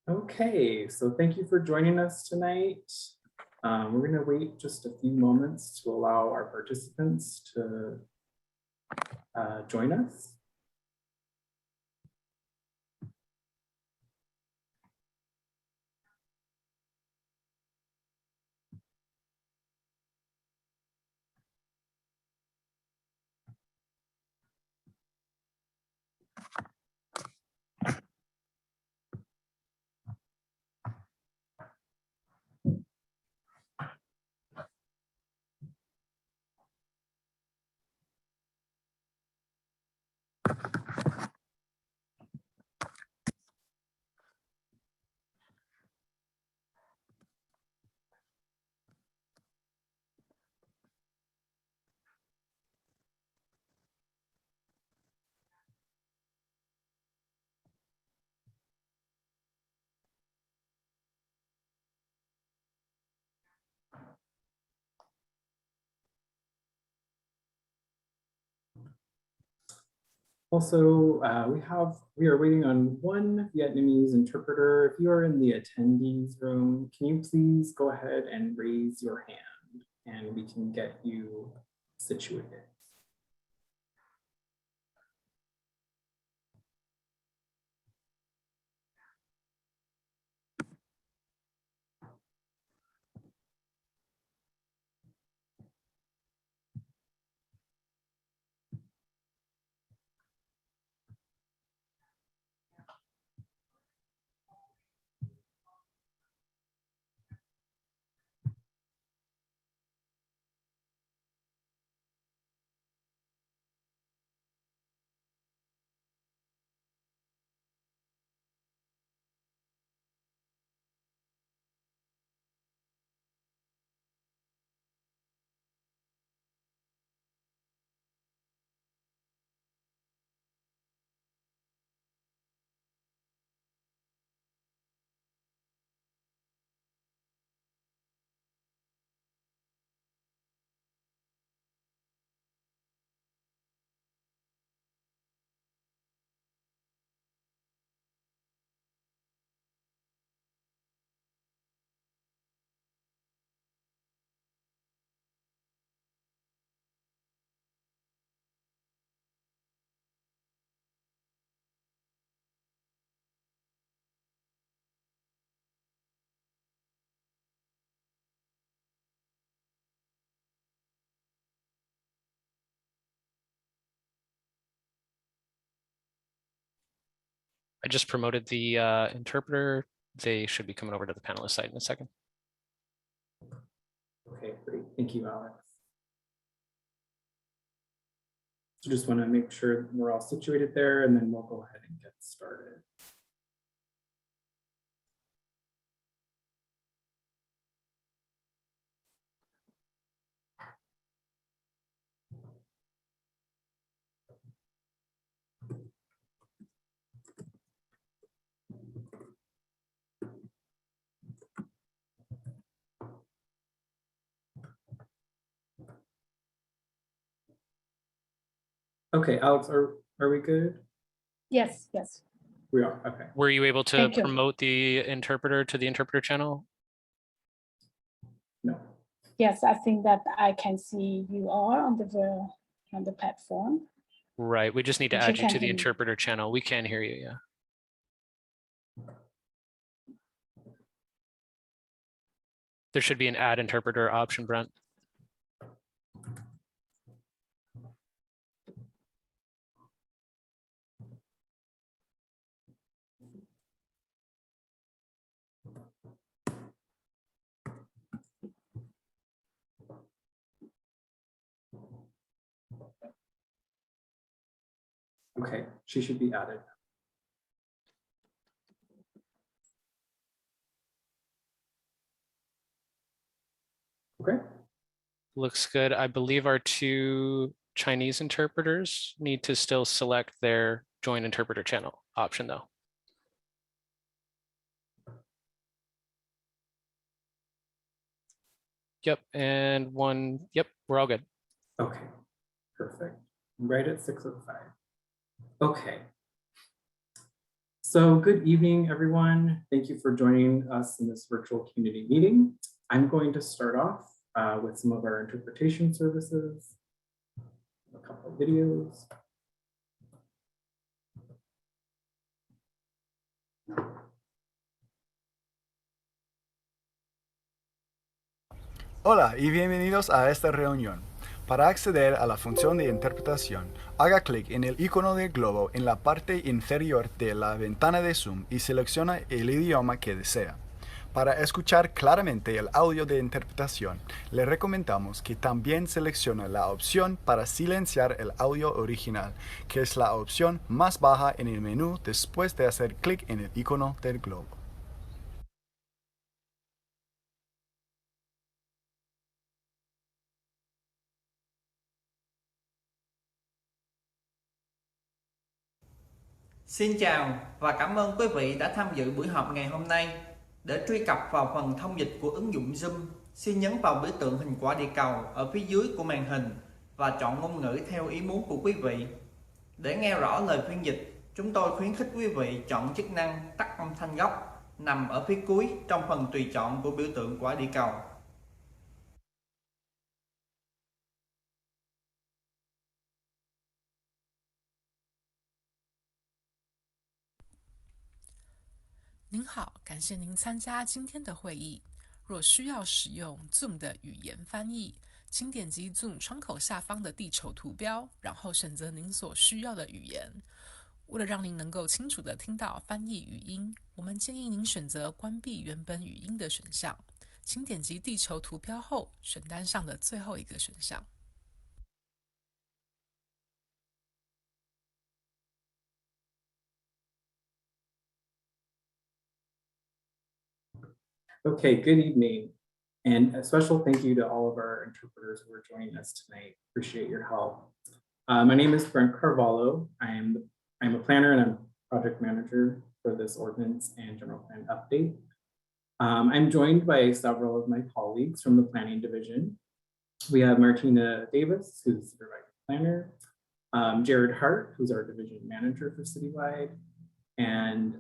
Okay, so thank you for joining us tonight. We're going to wait just a few moments to allow our participants to join us. Also, we are waiting on one Vietnamese interpreter. If you are in the attendees room, can you please go ahead and raise your hand and we can get you situated. I just promoted the interpreter. They should be coming over to the panelist side in a second. Okay, great. Thank you, Alex. So just want to make sure we're all situated there and then we'll go ahead and get started. Okay, Alex, are we good? Yes. We are, okay. Were you able to Thank you. promote the interpreter to the interpreter channel? No. Yes, I think that I can see you are on the platform. Right, we just need to But you add you can't to the hear me. interpreter channel. We can hear you, yeah. There should be an add interpreter option, Brent. Okay, she should be added. Okay. Looks good. I believe our two Chinese interpreters need to still select their join interpreter channel option though. Yep, and one, yep, we're all good. Okay, perfect. Right at 6:05. Okay. So good evening, everyone. Thank you for joining us in this virtual community meeting. I'm going to start off with some of our interpretation services, a couple of videos. Hola y bienvenidos a esta reunión. Para acceder a la función de interpretación, haga clic en el icono del globo en la parte inferior de la ventana de Zoom y selecciona el idioma que desea. Para escuchar claramente el audio de interpretación, le recomendamos que también seleccione la opción para silenciar el audio original, que es la opción más baja en el menú después de hacer clic en el icono del globo. xin chào và cảm ơn quý vị đã tham dự buổi họp ngày hôm nay. Để truy cập vào phần thông dịch của ứng dụng Zoom, xin nhấn vào biểu tượng hình quả địa cầu ở phía dưới của màn hình và chọn ngôn ngữ theo ý muốn của quý vị. Để nghe rõ lời phiên dịch, chúng tôi khuyến khích quý vị chọn chức năng tắt âm thanh gốc nằm ở phía cuối trong phần tùy chọn của biểu tượng quả địa cầu.您好，感谢您参加今天的会议。若需要使用 Zoom 的语言翻译，请点击 Zoom 窗口下方的地球图标，然后选择您所需要的语言。为了让您能够清楚地听到翻译语音，我们建议您选择关闭原本语音的选项。请点击地球图标后，选单上的最后一个选项。Okay, good evening. And a special thank you to all of our interpreters who are joining us tonight. Appreciate your help. My name is Brent Carvalho. I'm a planner and I'm project manager for this ordinance and general plan update. I'm joined by several of my colleagues from the planning division. We have Martina Davis, who's the supervisor planner, Jared Hart, who's our division manager for Citywide. And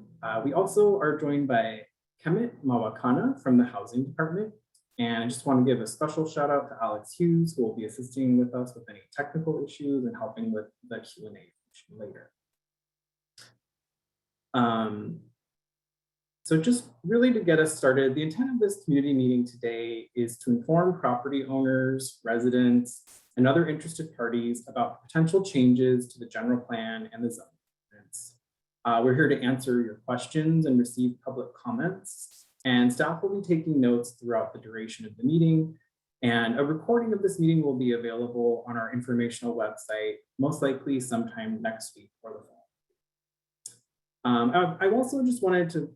we also are joined by Kemet Mawakana from the housing department. And I just want to give a special shout out to Alex Hughes, who will be assisting with us with any technical issues and helping with the Q&A later. So just really to get us started, the intent of this community meeting today is to inform property owners, residents, and other interested parties about potential changes to the general plan and the zoning ordinance. We're here to answer your questions and receive public comments, and staff will be taking notes throughout the duration of the meeting, and a recording of this meeting will be available on our informational website, most likely sometime next week or the fall. I also just wanted to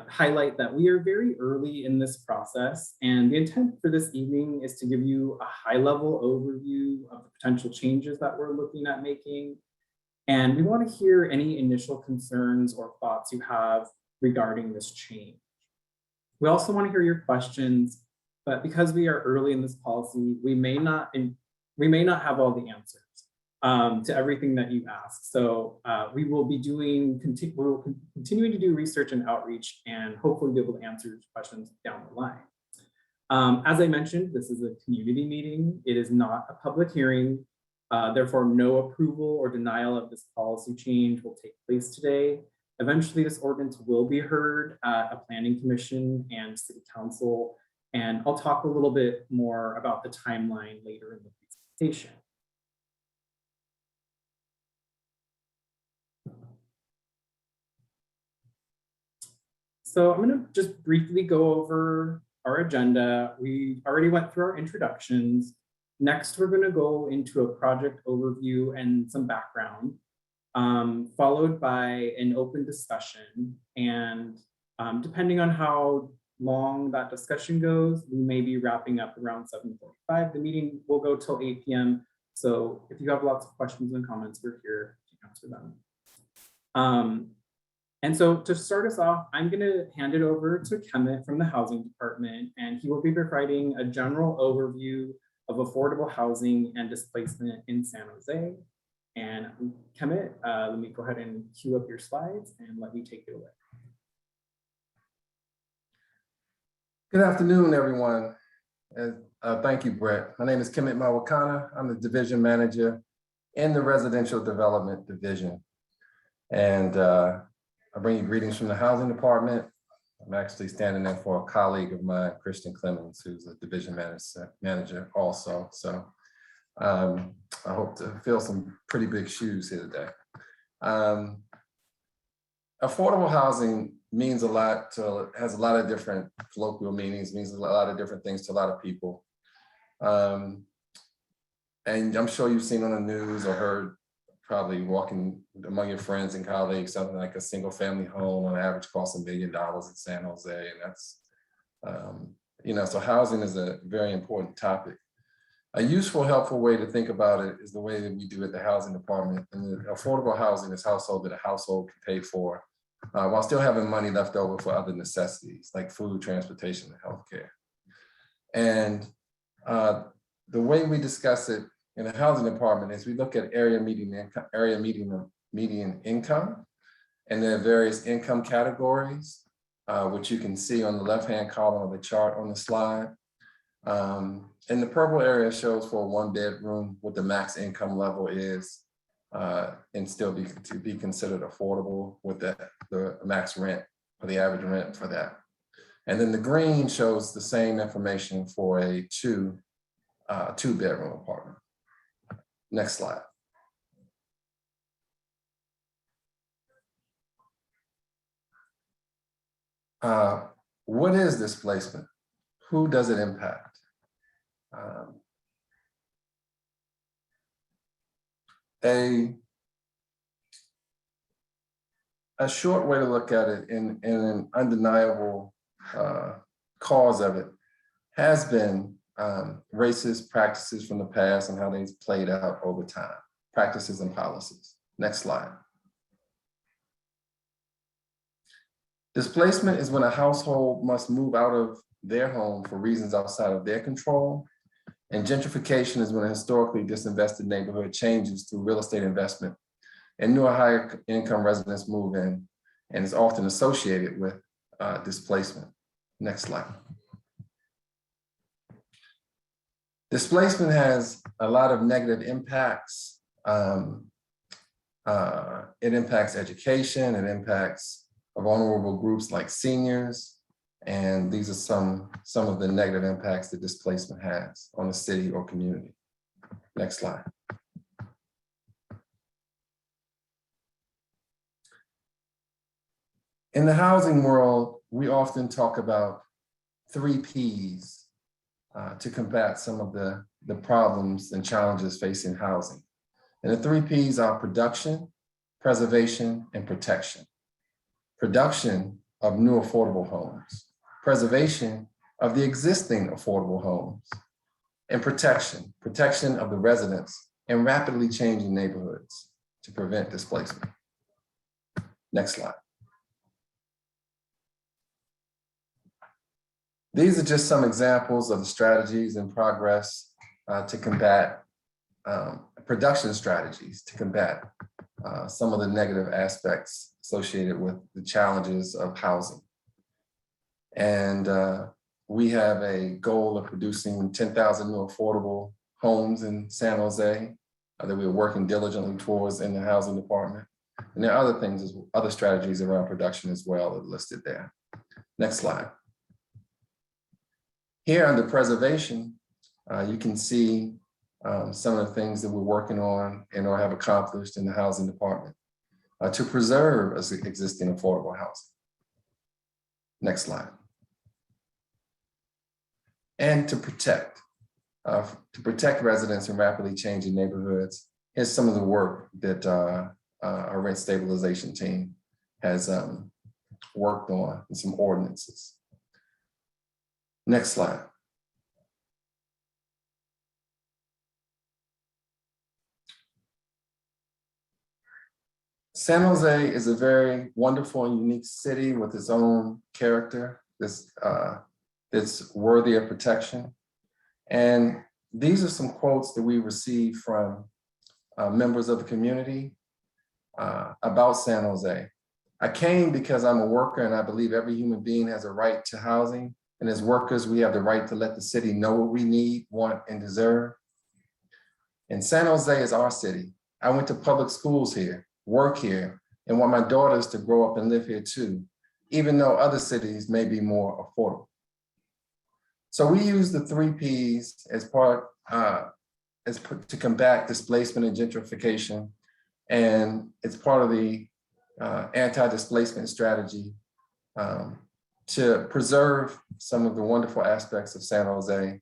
highlight that we are very early in this process, and the intent for this evening is to give you a high-level overview of the potential changes that we're looking at making. And we want to hear any initial concerns or thoughts you have regarding this change. We also want to hear your questions, but because we are early in this policy, we may not have all the answers to everything that you ask. So we will be continuing to do research and outreach and hopefully be able to answer your questions down the line. As I mentioned, this is a community meeting. It is not a public hearing. Therefore, no approval or denial of this policy change will take place today. Eventually, this ordinance will be heard at a planning commission and city council, and I'll talk a little bit more about the timeline later in the presentation. So I'm going to just briefly go over our agenda. We already went through our introductions. Next, we're going to go into a project overview and some background, followed by an open discussion. And depending on how long that discussion goes, we may be wrapping up around 7:45. The meeting will go till 8 p.m. So if you have lots of questions and comments, we're here to answer them. And so to start us off, I'm going to hand it over to Kemet from the housing department, and he will be providing a general overview of affordable housing and displacement in San Jose. And Kemet, let me go ahead and cue up your slides and let you take it away. Good afternoon, everyone. Thank you, Brett. My name is Kemet Mawakana. I'm the division manager in the residential development division. And I bring you greetings from the housing department. I'm actually standing in for a colleague of mine, Christian Clemens, who's a division manager also. So I hope to fill some pretty big shoes here today. Affordable housing means a lot to, has a lot of different colloquial meanings, means a lot of different things to a lot of people. And I'm sure you've seen on the news or heard probably walking among your friends and colleagues, something like a single family home on average costs $1 million in San Jose. And that's, you know, so housing is a very important topic. A useful, helpful way to think about it is the way that we do at the housing department. And the affordable housing is household that a household can pay for while still having money left over for other necessities like food, transportation, and healthcare. And the way we discuss it in the housing department is we look at area median income, and there are various income categories, which you can see on the left-hand column of the chart on the slide. And the purple area shows for a 1-bedroom what the max income level is and still be considered affordable with the max rent or the average rent for that. And then the green shows the same information for a two-bedroom apartment. Next slide. What is displacement? Who does it impact? A short way to look at it in an undeniable cause of it has been racist practices from the past and how they've played out over time, practices and policies. Next slide. Displacement is when a household must move out of their home for reasons outside of their control. And gentrification is when a historically disinvested neighborhood changes through real estate investment and newer higher income residents move in, and is often associated with displacement. Next slide. Displacement has a lot of negative impacts. It impacts education, it impacts vulnerable groups like seniors, and these are some of the negative impacts that displacement has on the city or community. Next slide. In the housing world, we often talk about 3 Ps to combat some of the problems and challenges facing housing. And the 3 Ps are production, preservation, and protection. Production of new affordable homes, preservation of the existing affordable homes, and protection of the residents in rapidly changing neighborhoods to prevent displacement. Next slide. These are just some examples of the strategies in progress to combat production strategies to combat some of the negative aspects associated with the challenges of housing. And we have a goal of producing 10,000 new affordable homes in San Jose that we're working diligently towards in the housing department. And there are other things, other strategies around production as well that are listed there. Next slide. Here under preservation, you can see some of the things that we're working on and or have accomplished in the housing department to preserve existing affordable housing. Next slide. And to protect residents in rapidly changing neighborhoods. Here's some of the work that our rent stabilization team has worked on and some ordinances. Next slide. San Jose is a very wonderful and unique city with its own character that's worthy of protection. And these are some quotes that we received from members of the community about San Jose. I came because I'm a worker and I believe every human being has a right to housing. And as workers, we have the right to let the city know what we need, want, and deserve. And San Jose is our city. I went to public schools here, work here, and want my daughters to grow up and live here too, even though other cities may be more affordable. So we use the 3 Ps as part, to combat displacement and gentrification. And it's part of the anti-displacement strategy to preserve some of the wonderful aspects of San Jose,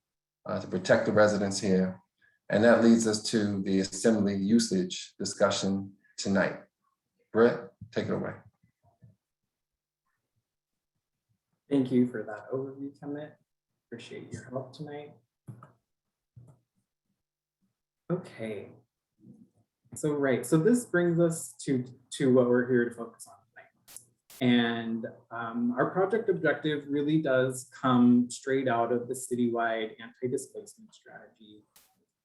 to protect the residents here. And that leads us to the assembly usage discussion tonight. Britt, take it away. Thank you for that overview, Kemet. Appreciate your help tonight. Okay. So this brings us to what we're here to focus on tonight. And our project objective really does come straight out of the citywide anti-displacement strategy.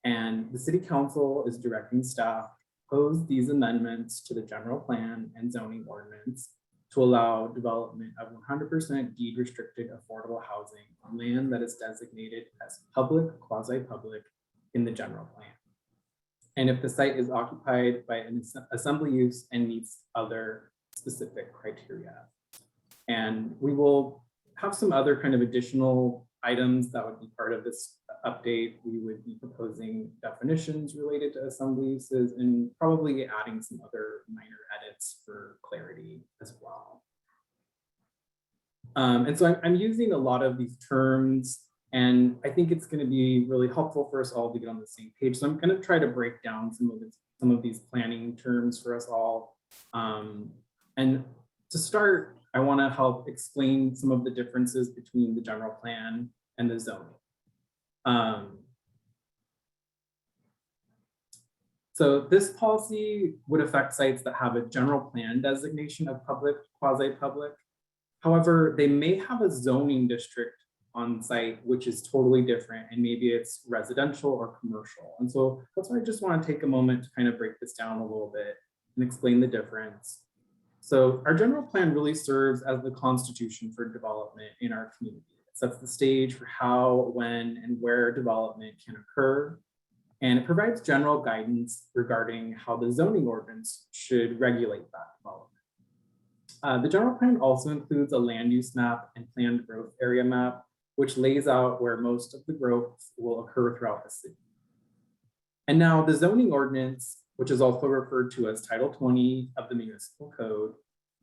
And the city council is directing staff to propose these amendments to the general plan and zoning ordinance to allow development of 100% deed restricted affordable housing on land that is designated as public, quasi-public in the general plan. And if the site is occupied by an assembly use and meets other specific criteria. And we will have some other kind of additional items that would be part of this update. We would be proposing definitions related to assembly uses and probably adding some other minor edits for clarity as well. And so I'm using a lot of these terms, and I think it's going to be really helpful for us all to get on the same page. So I'm going to try to break down some of these planning terms for us all. And to start, I want to help explain some of the differences between the general plan and the zoning. So this policy would affect sites that have a general plan designation of public, quasi-public. However, they may have a zoning district on site, which is totally different, and maybe it's residential or commercial. And so that's why I just want to take a moment to kind of break this down a little bit and explain the difference. So our general plan really serves as the constitution for development in our community. It sets the stage for how, when, and where development can occur. And it provides general guidance regarding how the zoning ordinance should regulate that development. The general plan also includes a land use map and planned growth area map, which lays out where most of the growth will occur throughout the city. And now the zoning ordinance, which is also referred to as Title 20 of the Municipal Code,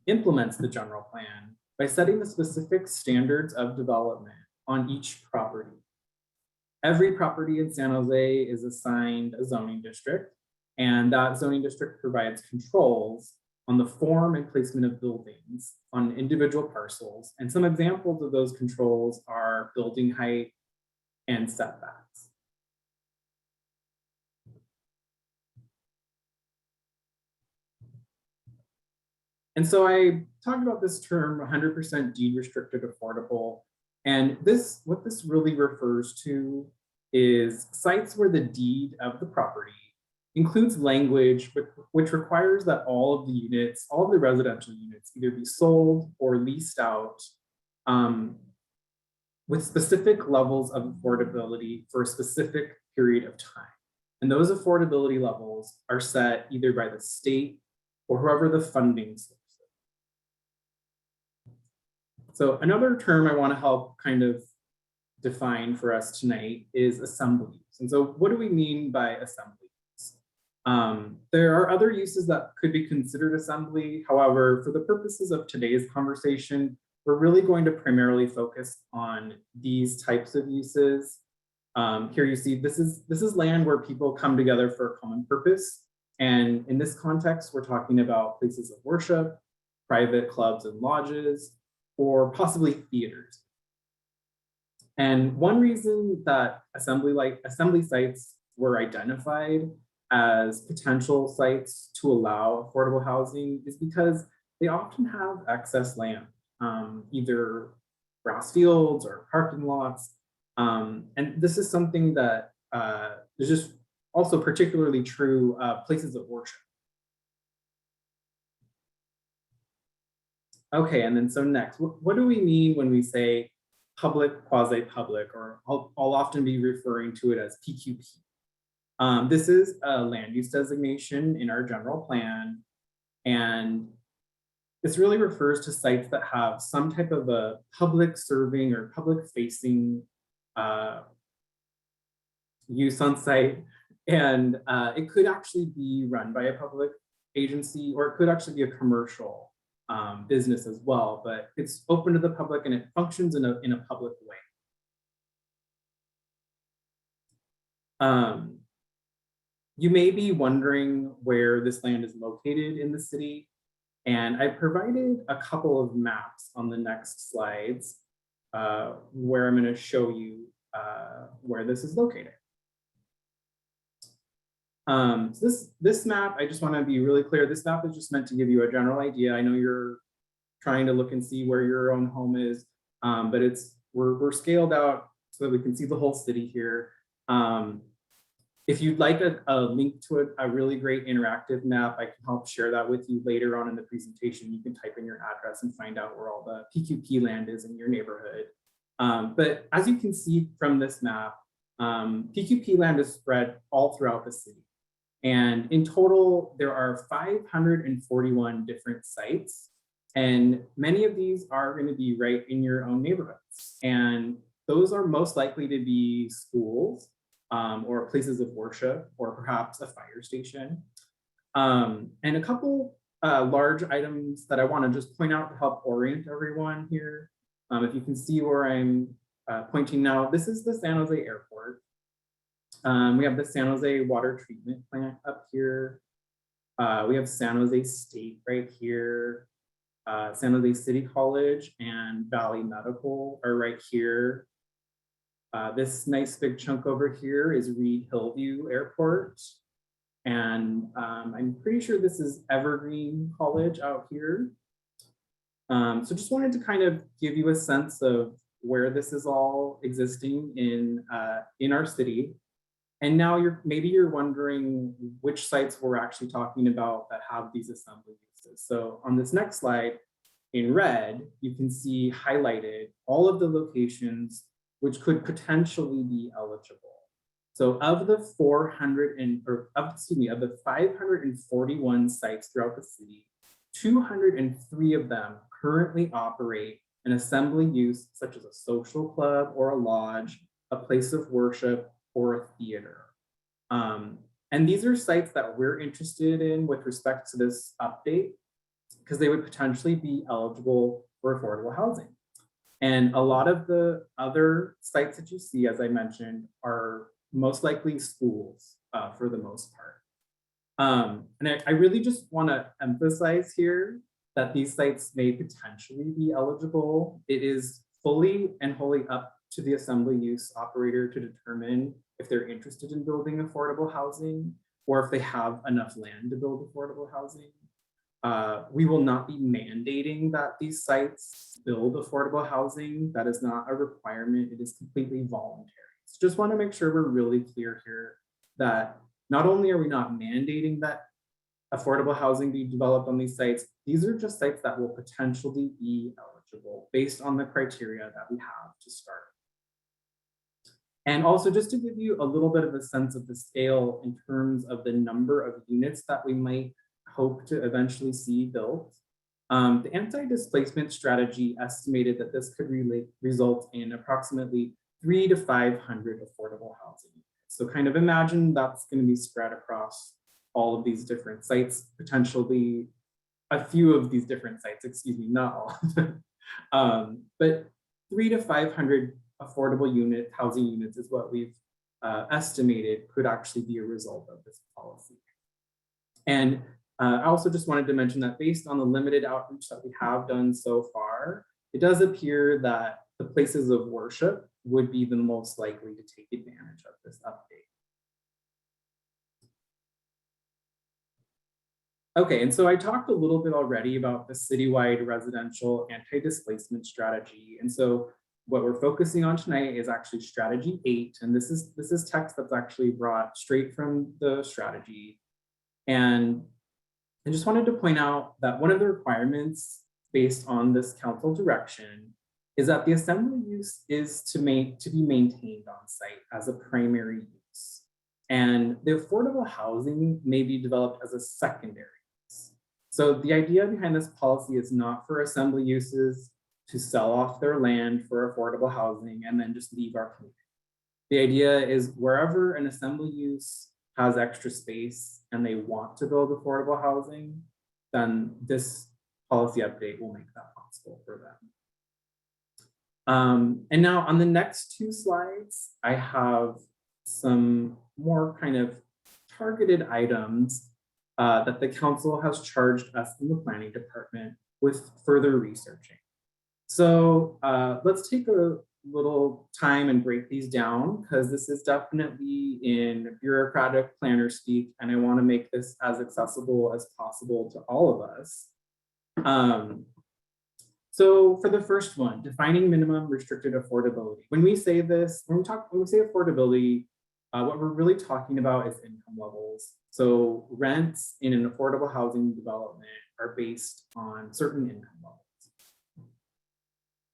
implements the general plan by setting the specific standards of development on each property. Every property in San Jose is assigned a zoning district, and that zoning district provides controls on the form and placement of buildings on individual parcels. And some examples of those controls are building height and setbacks. And so I talked about this term 100% deed restricted affordable. And what this really refers to is sites where the deed of the property includes language which requires that all of the units, all of the residential units, either be sold or leased out with specific levels of affordability for a specific period of time. And those affordability levels are set either by the state or whoever the funding source is. So another term I want to help kind of define for us tonight is assemblies. And so what do we mean by assemblies? There are other uses that could be considered assembly. However, for the purposes of today's conversation, we're really going to primarily focus on these types of uses. Here you see, this is land where people come together for a common purpose. And in this context, we're talking about places of worship, private clubs and lodges, or possibly theaters. And one reason that assembly sites were identified as potential sites to allow affordable housing is because they often have excess land, either grass fields or parking lots. And this is something that there's just also particularly true places of worship. Okay, and then so next, what do we mean when we say public, quasi-public, or I'll often be referring to it as PQP. This is a land use designation in our general plan, and this really refers to sites that have some type of a public serving or public facing use on site. And it could actually be run by a public agency, or it could actually be a commercial business as well, but it's open to the public and it functions in a public way. You may be wondering where this land is located in the city, and I provided a couple of maps on the next slides where I'm going to show you where this is located. So this map, I just want to be really clear, this map is just meant to give you a general idea. I know you're trying to look and see where your own home is, but we're scaled out so that we can see the whole city here. If you'd like a link to a really great interactive map, I can help share that with you later on in the presentation. You can type in your address and find out where all the PQP land is in your neighborhood. But as you can see from this map, PQP land is spread all throughout the city. And in total, there are 541 different sites. And many of these are going to be right in your own neighborhoods. And those are most likely to be schools, or places of worship, or perhaps a fire station. And a couple large items that I want to just point out to help orient everyone here. If you can see where I'm pointing now, this is the San Jose Airport. We have the San Jose Water Treatment Plant up here. We have San Jose State right here. San Jose City College and Valley Medical are right here. This nice big chunk over here is Reed Hillview Airport. And I'm pretty sure this is Evergreen College out here. So just wanted to kind of give you a sense of where this is all existing in our city. And now maybe you're wondering which sites we're actually talking about that have these assembly uses. So on this next slide, in red, you can see highlighted all of the locations which could potentially be eligible. So of the 541 sites throughout the city, 203 of them currently operate an assembly use such as a social club or a lodge, a place of worship, or a theater. And these are sites that we're interested in with respect to this update, because they would potentially be eligible for affordable housing. And a lot of the other sites that you see, as I mentioned, are most likely schools for the most part. And I really just want to emphasize here that these sites may potentially be eligible. It is fully and wholly up to the assembly use operator to determine if they're interested in building affordable housing or if they have enough land to build affordable housing. We will not be mandating that these sites build affordable housing. That is not a requirement. It is completely voluntary. So just want to make sure we're really clear here that not only are we not mandating that affordable housing be developed on these sites, these are just sites that will potentially be eligible based on the criteria that we have to start. And also just to give you a little bit of a sense of the scale in terms of the number of units that we might hope to eventually see built. The anti-displacement strategy estimated that this could result in approximately 300 to 500 affordable housing. So kind of imagine that's going to be spread across all of these different sites, potentially a few of these different sites, excuse me, not all of them. But 300 to 500 affordable housing units is what we've estimated could actually be a result of this policy. And I also just wanted to mention that based on the limited outreach that we have done so far, it does appear that the places of worship would be the most likely to take advantage of this update. Okay, and so I talked a little bit already about the citywide residential anti-displacement strategy. And so what we're focusing on tonight is actually strategy 8. And this is text that's actually brought straight from the strategy. And I just wanted to point out that one of the requirements based on this council direction is that the assembly use is to be maintained on site as a primary use. And the affordable housing may be developed as a secondary use. So the idea behind this policy is not for assembly uses to sell off their land for affordable housing and then just leave our community. The idea is wherever an assembly use has extra space and they want to build affordable housing, then this policy update will make that possible for them. And now on the next 2 slides, I have some more kind of targeted items that the council has charged us in the planning department with further researching. So let's take a little time and break these down, because this is definitely in bureaucratic planner speak, and I want to make this as accessible as possible to all of us. So for the first one, defining minimum restricted affordability. When we say this, when we say affordability, what we're really talking about is income levels. So rents in an affordable housing development are based on certain income levels.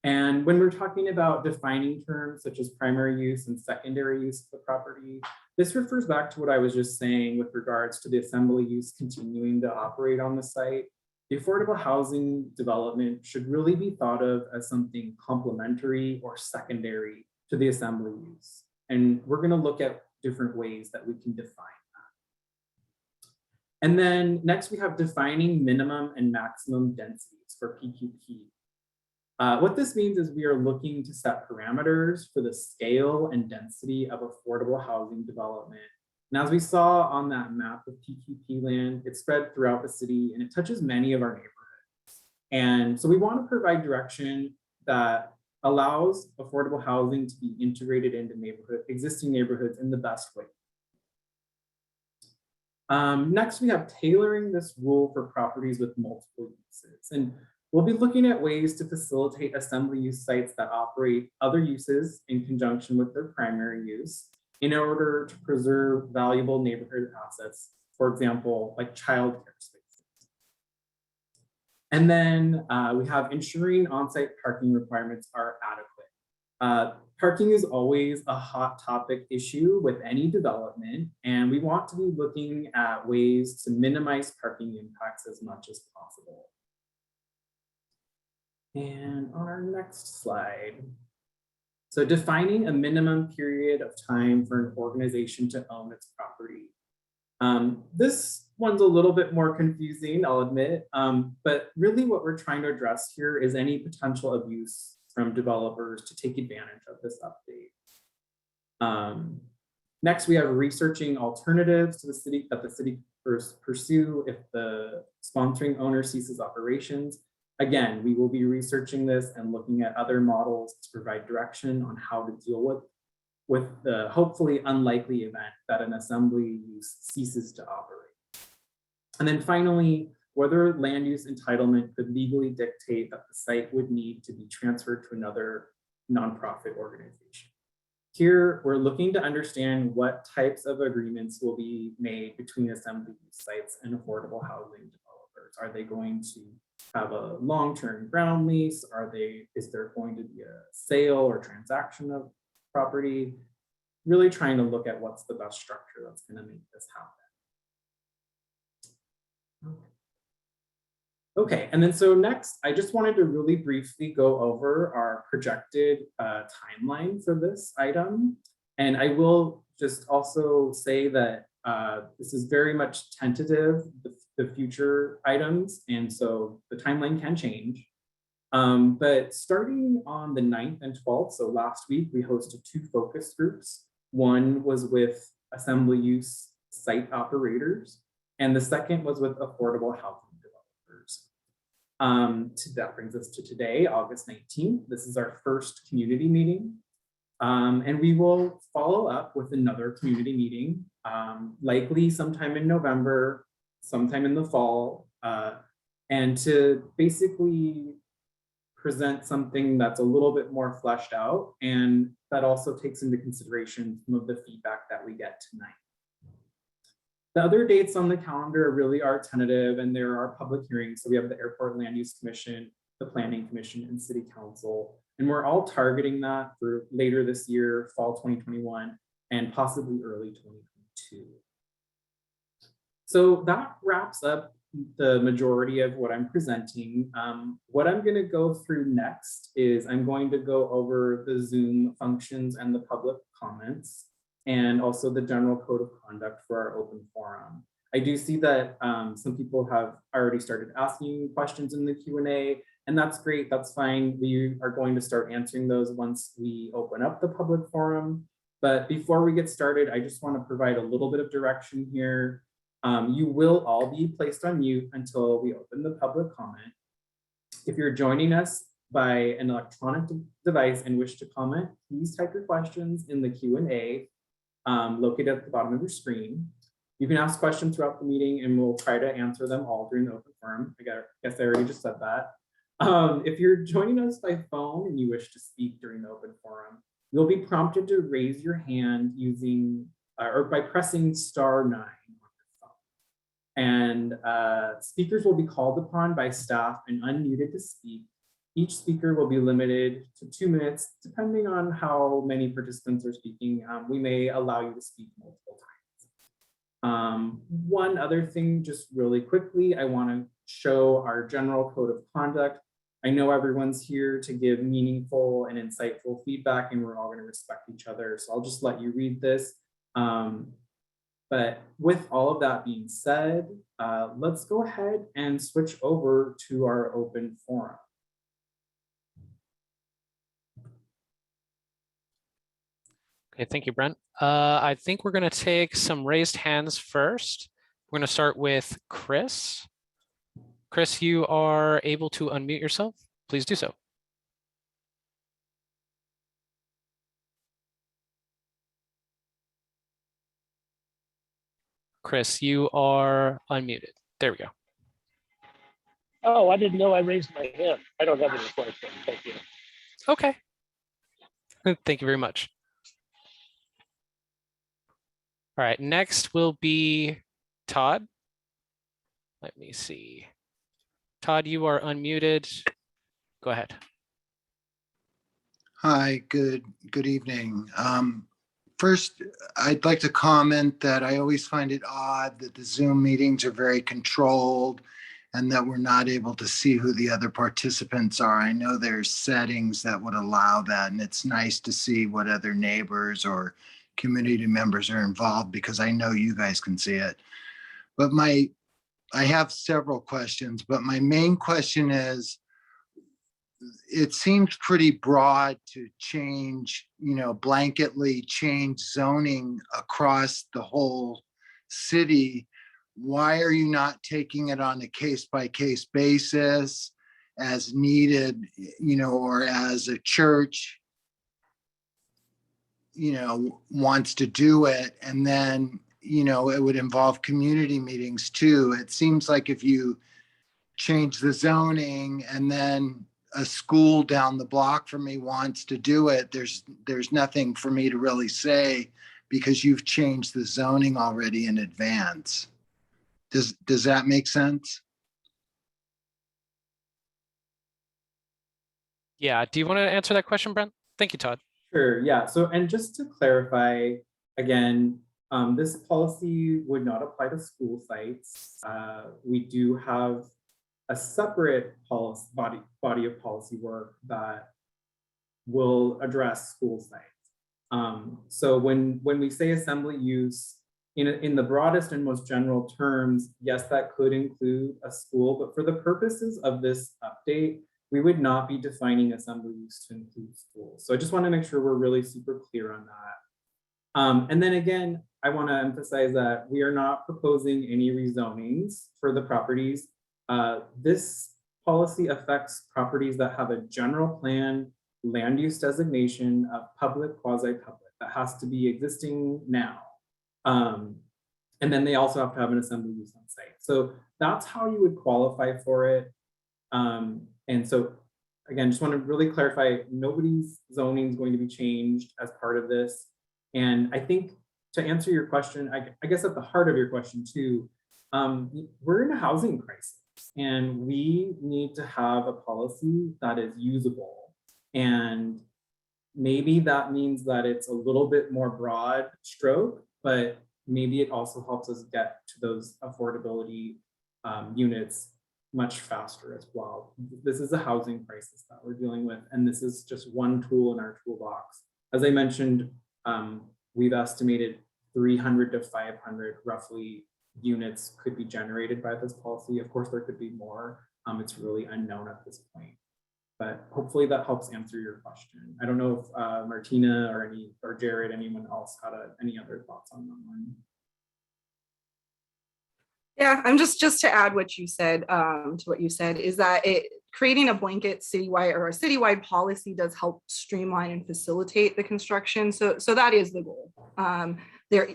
And when we're talking about defining terms such as primary use and secondary use of the property, this refers back to what I was just saying with regards to the assembly use continuing to operate on the site. The affordable housing development should really be thought of as something complementary or secondary to the assembly use. And we're going to look at different ways that we can define that. And then next we have defining minimum and maximum densities for PQP. What this means is we are looking to set parameters for the scale and density of affordable housing development. And as we saw on that map of PQP land, it's spread throughout the city and it touches many of our neighborhoods. And so we want to provide direction that allows affordable housing to be integrated into existing neighborhoods in the best way. Next, we have tailoring this rule for properties with multiple uses. And we'll be looking at ways to facilitate assembly use sites that operate other uses in conjunction with their primary use in order to preserve valuable neighborhood assets, for example, like childcare spaces. And then we have ensuring on-site parking requirements are adequate. Parking is always a hot topic issue with any development, and we want to be looking at ways to minimize parking impacts as much as possible. And on our next slide, so defining a minimum period of time for an organization to own its property. This one's a little bit more confusing, I'll admit, but really what we're trying to address here is any potential abuse from developers to take advantage of this update. Next, we have researching alternatives to the city that the city pursue if the sponsoring owner ceases operations. Again, we will be researching this and looking at other models to provide direction on how to deal with the hopefully unlikely event that an assembly use ceases to operate. And then finally, whether land use entitlement could legally dictate that the site would need to be transferred to another nonprofit organization. Here, we're looking to understand what types of agreements will be made between assembly use sites and affordable housing developers. Are they going to have a long-term ground lease? Is there going to be a sale or transaction of property? Really trying to look at what's the best structure that's going to make this happen. Okay, and then so next, I just wanted to really briefly go over our projected timeline for this item. And I will just also say that this is very much tentative, the future items, and so the timeline can change. But starting on the 9th and 12th, so last week, we hosted 2 focus groups. One was with assembly use site operators, and the second was with affordable housing developers. That brings us to today, August 19th. This is our first community meeting. And we will follow up with another community meeting, likely sometime in November, sometime in the fall, and to basically present something that's a little bit more fleshed out, and that also takes into consideration some of the feedback that we get tonight. The other dates on the calendar really are tentative, and there are public hearings. So we have the Airport Land Use Commission, the Planning Commission, and City Council. And we're all targeting that for later this year, fall 2021, and possibly early 2022. So that wraps up the majority of what I'm presenting. What I'm going to go through next is I'm going to go over the Zoom functions and the public comments, and also the general code of conduct for our open forum. I do see that some people have already started asking questions in the Q&A, and that's great, that's fine. We are going to start answering those once we open up the public forum. But before we get started, I just want to provide a little bit of direction here. You will all be placed on mute until we open the public comment. If you're joining us by an electronic device and wish to comment, please type your questions in the Q&A located at the bottom of your screen. You can ask questions throughout the meeting and we'll try to answer them all during the open forum. I guess I already just said that. If you're joining us by phone and you wish to speak during the open forum, you'll be prompted to raise your hand using or by pressing *9 on your phone. And speakers will be called upon by staff and unmuted to speak. Each speaker will be limited to 2 minutes, depending on how many participants are speaking. We may allow you to speak multiple times. One other thing, just really quickly, I want to show our general code of conduct. I know everyone's here to give meaningful and insightful feedback, and we're all going to respect each other. So I'll just let you read this. But with all of that being said, let's go ahead and switch over to our open forum. Okay, thank you, Brent. I think we're going to take some raised hands first. We're going to start with Chris. Chris, you are able to unmute yourself. Please do so. Chris, you are unmuted. There we go. Oh, I didn't know I raised my hand. I don't have any questions. Thank you. Okay. Thank you very much. All right, next will be Todd. Let me see. Todd, you are unmuted. Go ahead. Hi, good evening. First, I'd like to comment that I always find it odd that the Zoom meetings are very controlled and that we're not able to see who the other participants are. I know there's settings that would allow that, and it's nice to see what other neighbors or community members are involved because I know you guys can see it. But I have several questions, but my main question is, it seems pretty broad to change, blanketly change zoning across the whole city. Why are you not taking it on a case-by-case basis as needed, or as a church, wants to do it? And then, it would involve community meetings too. It seems like if you change the zoning and then a school down the block from me wants to do it, there's nothing for me to really say because you've changed the zoning already in advance. Does that make sense? Yeah, do you want to answer that question, Brent? Thank you, Todd. Sure, yeah. So, and just to clarify, again, this policy would not apply to school sites. We do have a separate policy, body of policy work that will address school sites. So when we say assembly use, in the broadest and most general terms, yes, that could include a school, but for the purposes of this update, we would not be defining assembly use to include schools. So I just want to make sure we're really super clear on that. And then again, I want to emphasize that we are not proposing any rezonings for the properties. This policy affects properties that have a general plan land use designation of public, quasi-public, that has to be existing now. And then they also have to have an assembly use on site. So that's how you would qualify for it. And so again, just want to really clarify, nobody's zoning is going to be changed as part of this. And I think to answer your question, I guess at the heart of your question too, we're in a housing crisis and we need to have a policy that is usable. And maybe that means that it's a little bit more broad stroke, but maybe it also helps us get to those affordability units much faster as well. This is a housing crisis that we're dealing with, and this is just one tool in our toolbox. As I mentioned, we've estimated 300 to 500 roughly units could be generated by this policy. Of course, there could be more. It's really unknown at this point, but hopefully that helps answer your question. I don't know if Martina or Jared, anyone else had any other thoughts on that one. Yeah, I'm just to add what you said, to what you said, is that creating a blanket citywide or a citywide policy does help streamline and facilitate the construction. So that is the goal. There,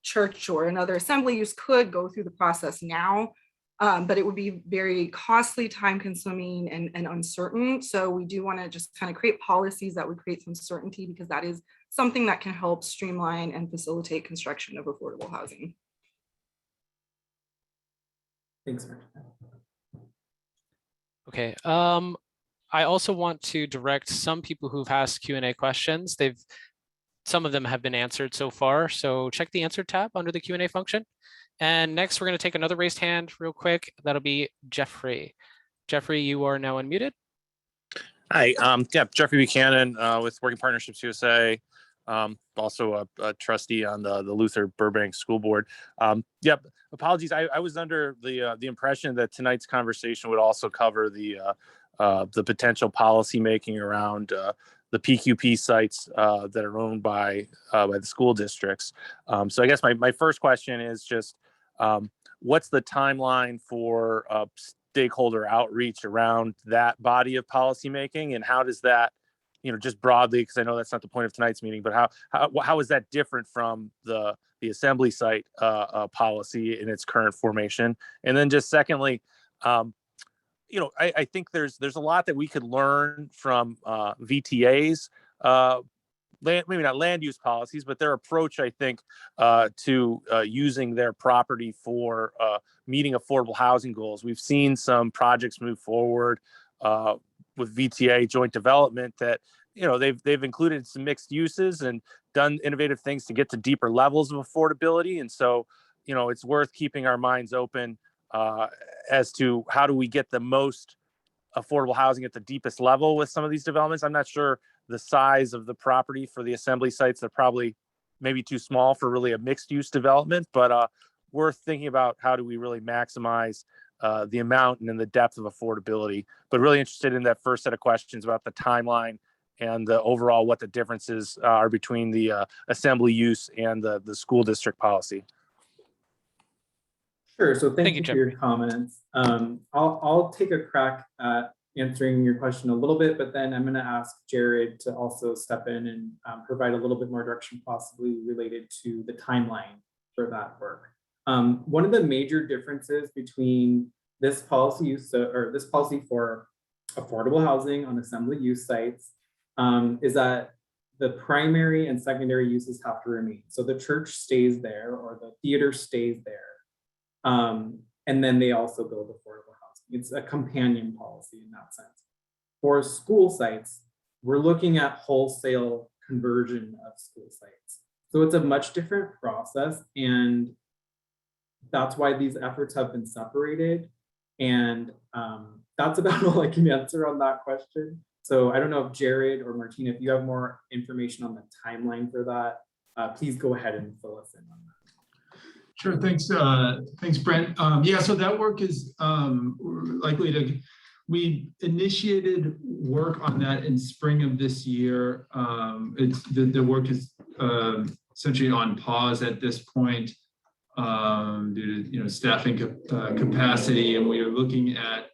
church or another assembly use could go through the process now, but it would be very costly, time consuming, and uncertain. So we do want to just kind of create policies that would create some certainty, because that is something that can help streamline and facilitate construction of affordable housing. Thanks, Martina. Okay. I also want to direct some people who've asked Q&A questions. Some of them have been answered so far. So check the answer tab under the Q&A function. And next, we're going to take another raised hand real quick. That'll be Jeffrey. Jeffrey, you are now unmuted. Hi, Jeffrey Buchanan with Working Partnerships USA. Also a trustee on the Luther Burbank School Board. Apologies. I was under the impression that tonight's conversation would also cover the potential policy making around the PQP sites that are owned by the school districts. So I guess my first question is just, what's the timeline for stakeholder outreach around that body of policy making, and how does that, just broadly, because I know that's not the point of tonight's meeting, but how is that different from the assembly site policy in its current formation? And then just secondly, I think there's a lot that we could learn from VTA's maybe not land use policies, but their approach, I think, to using their property for meeting affordable housing goals. We've seen some projects move forward with VTA joint development that, they've included some mixed uses and done innovative things to get to deeper levels of affordability. And so, it's worth keeping our minds open as to how do we get the most affordable housing at the deepest level with some of these developments. I'm not sure the size of the property for the assembly sites. They're probably maybe too small for really a mixed use development, but worth thinking about how do we really maximize the amount and then the depth of affordability. But really interested in that first set of questions about the timeline and the overall what the differences are between the assembly use and the school district policy. Sure. So thank you for your comments. I'll take a crack at answering your question a little bit, but then I'm going to ask Jared to also step in and provide a little bit more direction, possibly related to the timeline for that work. One of the major differences between this policy use or this policy for affordable housing on assembly use sites is that the primary and secondary uses have to remain. So the church stays there or the theater stays there. And then they also build affordable housing. It's a companion policy in that sense. For school sites, we're looking at wholesale conversion of school sites. So it's a much different process, and that's why these efforts have been separated. And that's about all I can answer on that question. So I don't know if Jared or Martina, if you have more information on the timeline for that, please go ahead and fill us in on that. Sure, thanks, Brent. So that work is likely to, we initiated work on that in spring of this year. The work is essentially on pause at this point due to staffing capacity, and we are looking at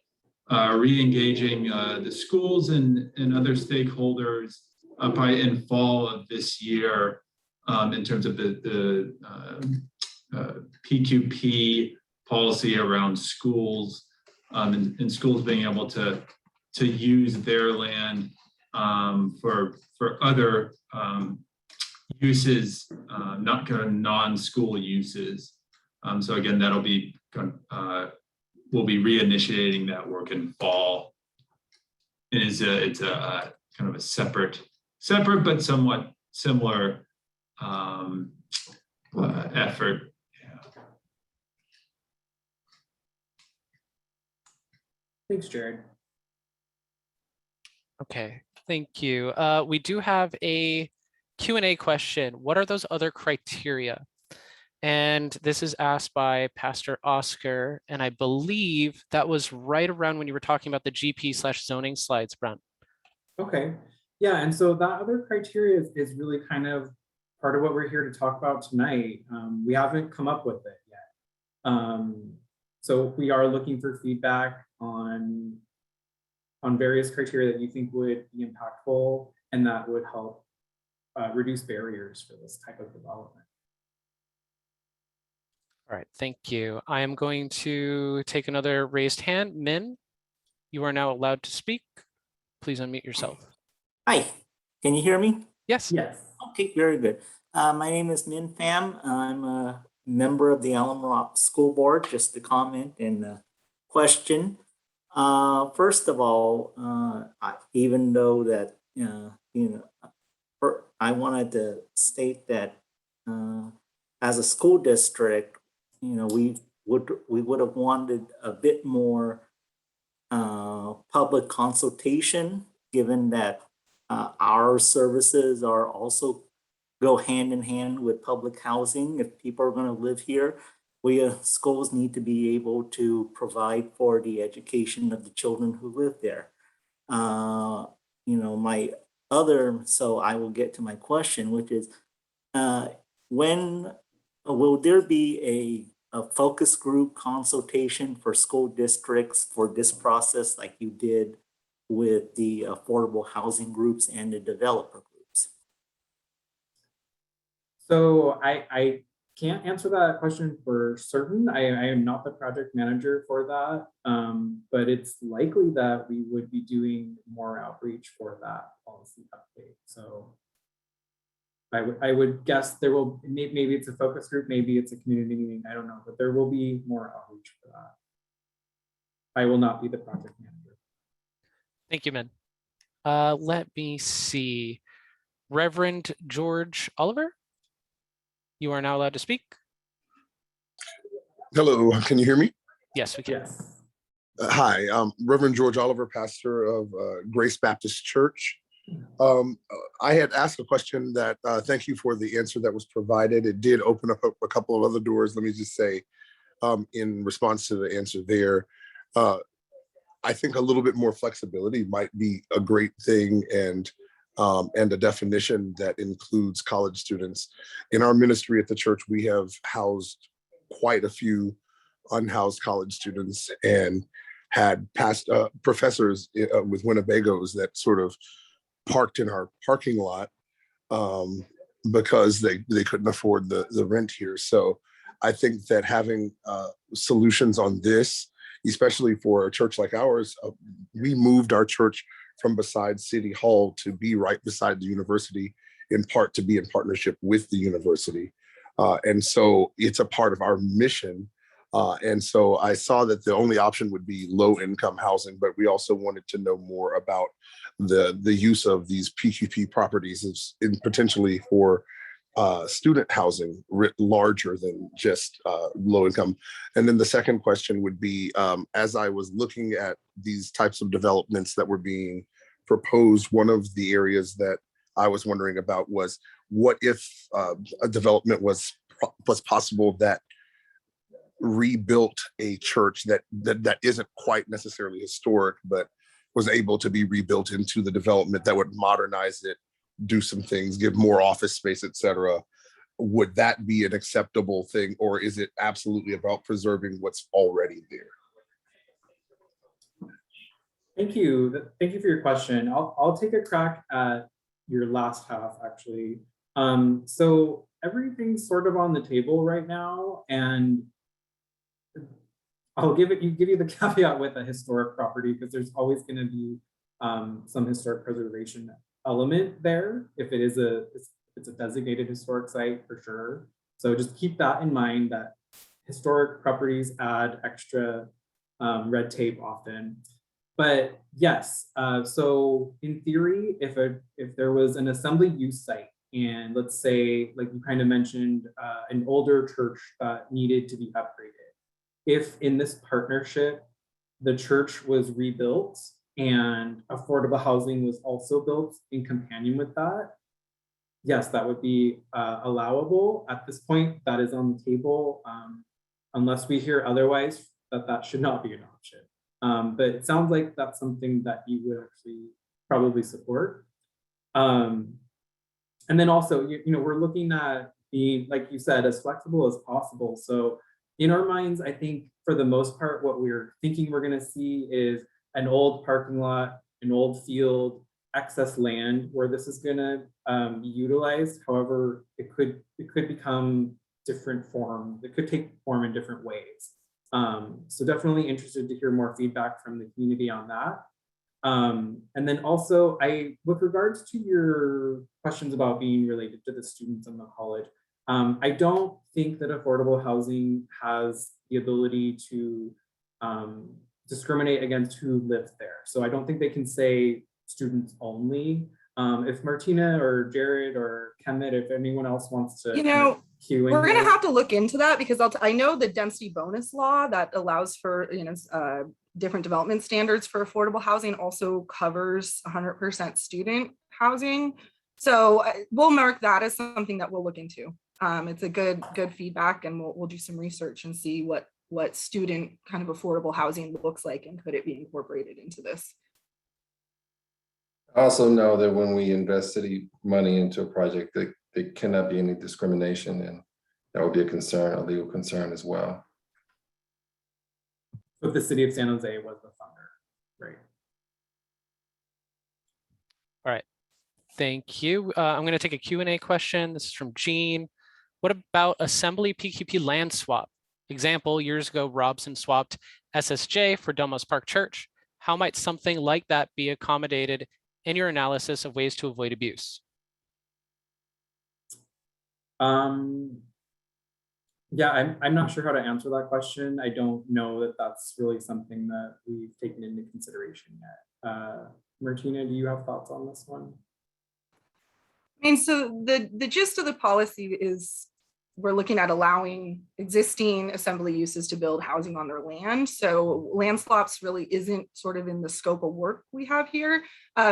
re-engaging the schools and other stakeholders probably in fall of this year in terms of the PQP policy around schools and schools being able to to use their land for other uses, not kind of non-school uses. So again, that'll be we'll be reinitiating that work in fall. It's a kind of a separate but somewhat similar effort. Thanks, Jared. Okay, thank you. We do have a Q&A question. What are those other criteria? And this is asked by Pastor Oscar, and I believe that was right around when you were talking about the GP/zoning slides, Brent. Okay, yeah, and so that other criteria is really kind of part of what we're here to talk about tonight. We haven't come up with it yet. So we are looking for feedback on various criteria that you think would be impactful and that would help reduce barriers for this type of development. All right, thank you. I am going to take another raised hand. Min, you are now allowed to speak. Please unmute yourself. Hi, can you hear me? Yes. Yes. Okay, very good. My name is Min Pham. I'm a member of the Alum Rock School Board. Just a comment and a question. First of all, even though that, I wanted to state that as a school district, we would have wanted a bit more public consultation, given that our services are also go hand in hand with public housing. If people are going to live here, we schools need to be able to provide for the education of the children who live there. My other, so I will get to my question, which is, when will there be a focus group consultation for school districts for this process like you did with the affordable housing groups and the developer groups? So I can't answer that question for certain. I am not the project manager for that, but it's likely that we would be doing more outreach for that policy update. So I would guess there will, maybe it's a focus group, maybe it's a community meeting, I don't know, but there will be more outreach for that. I will not be the project manager. Thank you, Min. Let me see. Reverend George Oliver, you are now allowed to speak. Hello, can you hear me? Yes, we can. Yes. Hi, Reverend George Oliver, pastor of Grace Baptist Church. I had asked a question that, thank you for the answer that was provided. It did open up a couple of other doors. Let me just say, in response to the answer there, I think a little bit more flexibility might be a great thing, and a definition that includes college students. In our ministry at the church, we have housed quite a few unhoused college students and had past professors with Winnebagos that sort of parked in our parking lot because they couldn't afford the rent here. So I think that having solutions on this, especially for a church like ours, we moved our church from beside City Hall to be right beside the university, in part to be in partnership with the university. And so it's a part of our mission. And so I saw that the only option would be low income housing, but we also wanted to know more about the use of these PQP properties in potentially for student housing writ larger than just low income. And then the second question would be, as I was looking at these types of developments that were being proposed, one of the areas that I was wondering about was, what if a development was possible that rebuilt a church that isn't quite necessarily historic, but was able to be rebuilt into the development that would modernize it, do some things, give more office space, etc. Would that be an acceptable thing, or is it absolutely about preserving what's already there? Thank you. Thank you for your question. I'll take a crack at your last half, actually. So everything's sort of on the table right now, and I'll give you the caveat with a historic property, because there's always going to be some historic preservation element there if it's a designated historic site, for sure. So just keep that in mind, that historic properties add extra red tape often. But yes, so in theory, if there was an assembly use site, and let's say, like you kind of mentioned, an older church that needed to be upgraded, if in this partnership the church was rebuilt and affordable housing was also built in companion with that, yes, that would be allowable. At this point, that is on the table, unless we hear otherwise, that should not be an option. But it sounds like that's something that you would actually probably support. And then also, you know, we're looking at being, like you said, as flexible as possible. So in our minds, I think for the most part, what we're thinking we're going to see is an old parking lot, an old field, excess land where this is going to be utilized. However, it could become different form. It could take form in different ways. So definitely interested to hear more feedback from the community on that. And then also, with regards to your questions about being related to the students in the college, I don't think that affordable housing has the ability to discriminate against who lives there. So I don't think they can say students only. If Martina or Jared or Kemet, if anyone else wants to, you know, we're going to have to look into that, because I know the density bonus law that allows for, you know, different development standards for affordable housing also covers 100% student housing. So we'll mark that as something that we'll look into. It's a good feedback, and we'll do some research and see what student kind of affordable housing looks like, and could it be incorporated into this. I also know that when we invest city money into a project, that there cannot be any discrimination, and that would be a concern, a legal concern as well. But the city of San Jose was the funder, right? All right, thank you. I'm going to take a Q&A question. This is from Jean. What about assembly PQP land swap? Example, years ago, Robson swapped SSJ for Delmos Park Church. How might something like that be accommodated in your analysis of ways to avoid abuse? Yeah, I'm not sure how to answer that question. I don't know that that's really something that we've taken into consideration yet. Martina, do you have thoughts on this one? I mean, so the gist of the policy is we're looking at allowing existing assembly uses to build housing on their land. So land swaps really isn't sort of in the scope of work we have here.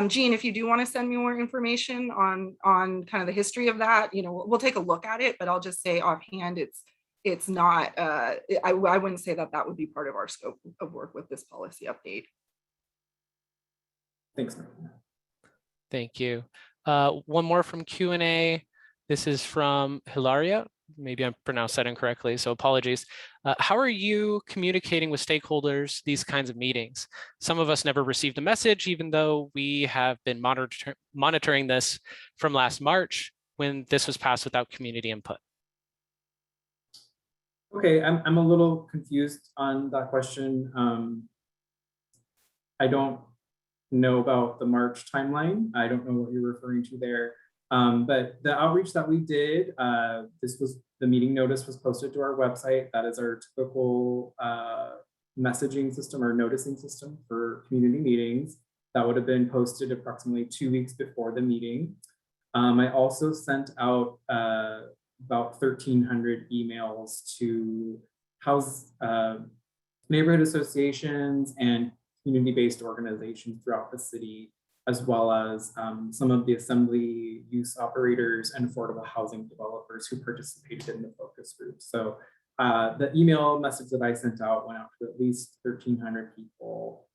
Jean, if you do want to send me more information on kind of the history of that, you know, we'll take a look at it, but I'll just say offhand, it's not, I wouldn't say that would be part of our scope of work with this policy update. Thanks, Martina. Thank you. One more from Q&A. This is from Hilaria. Maybe I pronounced that incorrectly, so apologies. How are you communicating with stakeholders these kinds of meetings? Some of us never received a message, even though we have been monitoring this from last March when this was passed without community input. Okay, I'm a little confused on that question. I don't know about the March timeline. I don't know what you're referring to there. But the outreach that we did, the meeting notice was posted to our website. That is our typical messaging system or noticing system for community meetings. That would have been posted approximately 2 weeks before the meeting. I also sent out about 1,300 emails to neighborhood associations and community-based organizations throughout the city, as well as some of the assembly use operators and affordable housing developers who participated in the focus group. So the email message that I sent out went out to at least 1,300 people.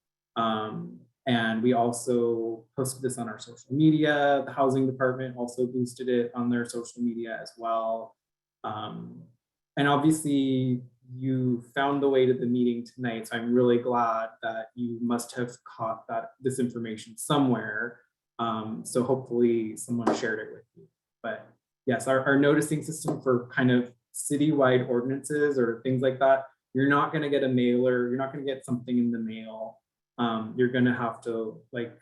And we also posted this on our social media. The housing department also boosted it on their social media as well. And obviously you found the way to the meeting tonight. So I'm really glad that you must have caught this information somewhere. So hopefully someone shared it with you. But yes, our noticing system for kind of citywide ordinances or things like that you're not going to get a mailer, you're not going to get something in the mail. You're going to have to like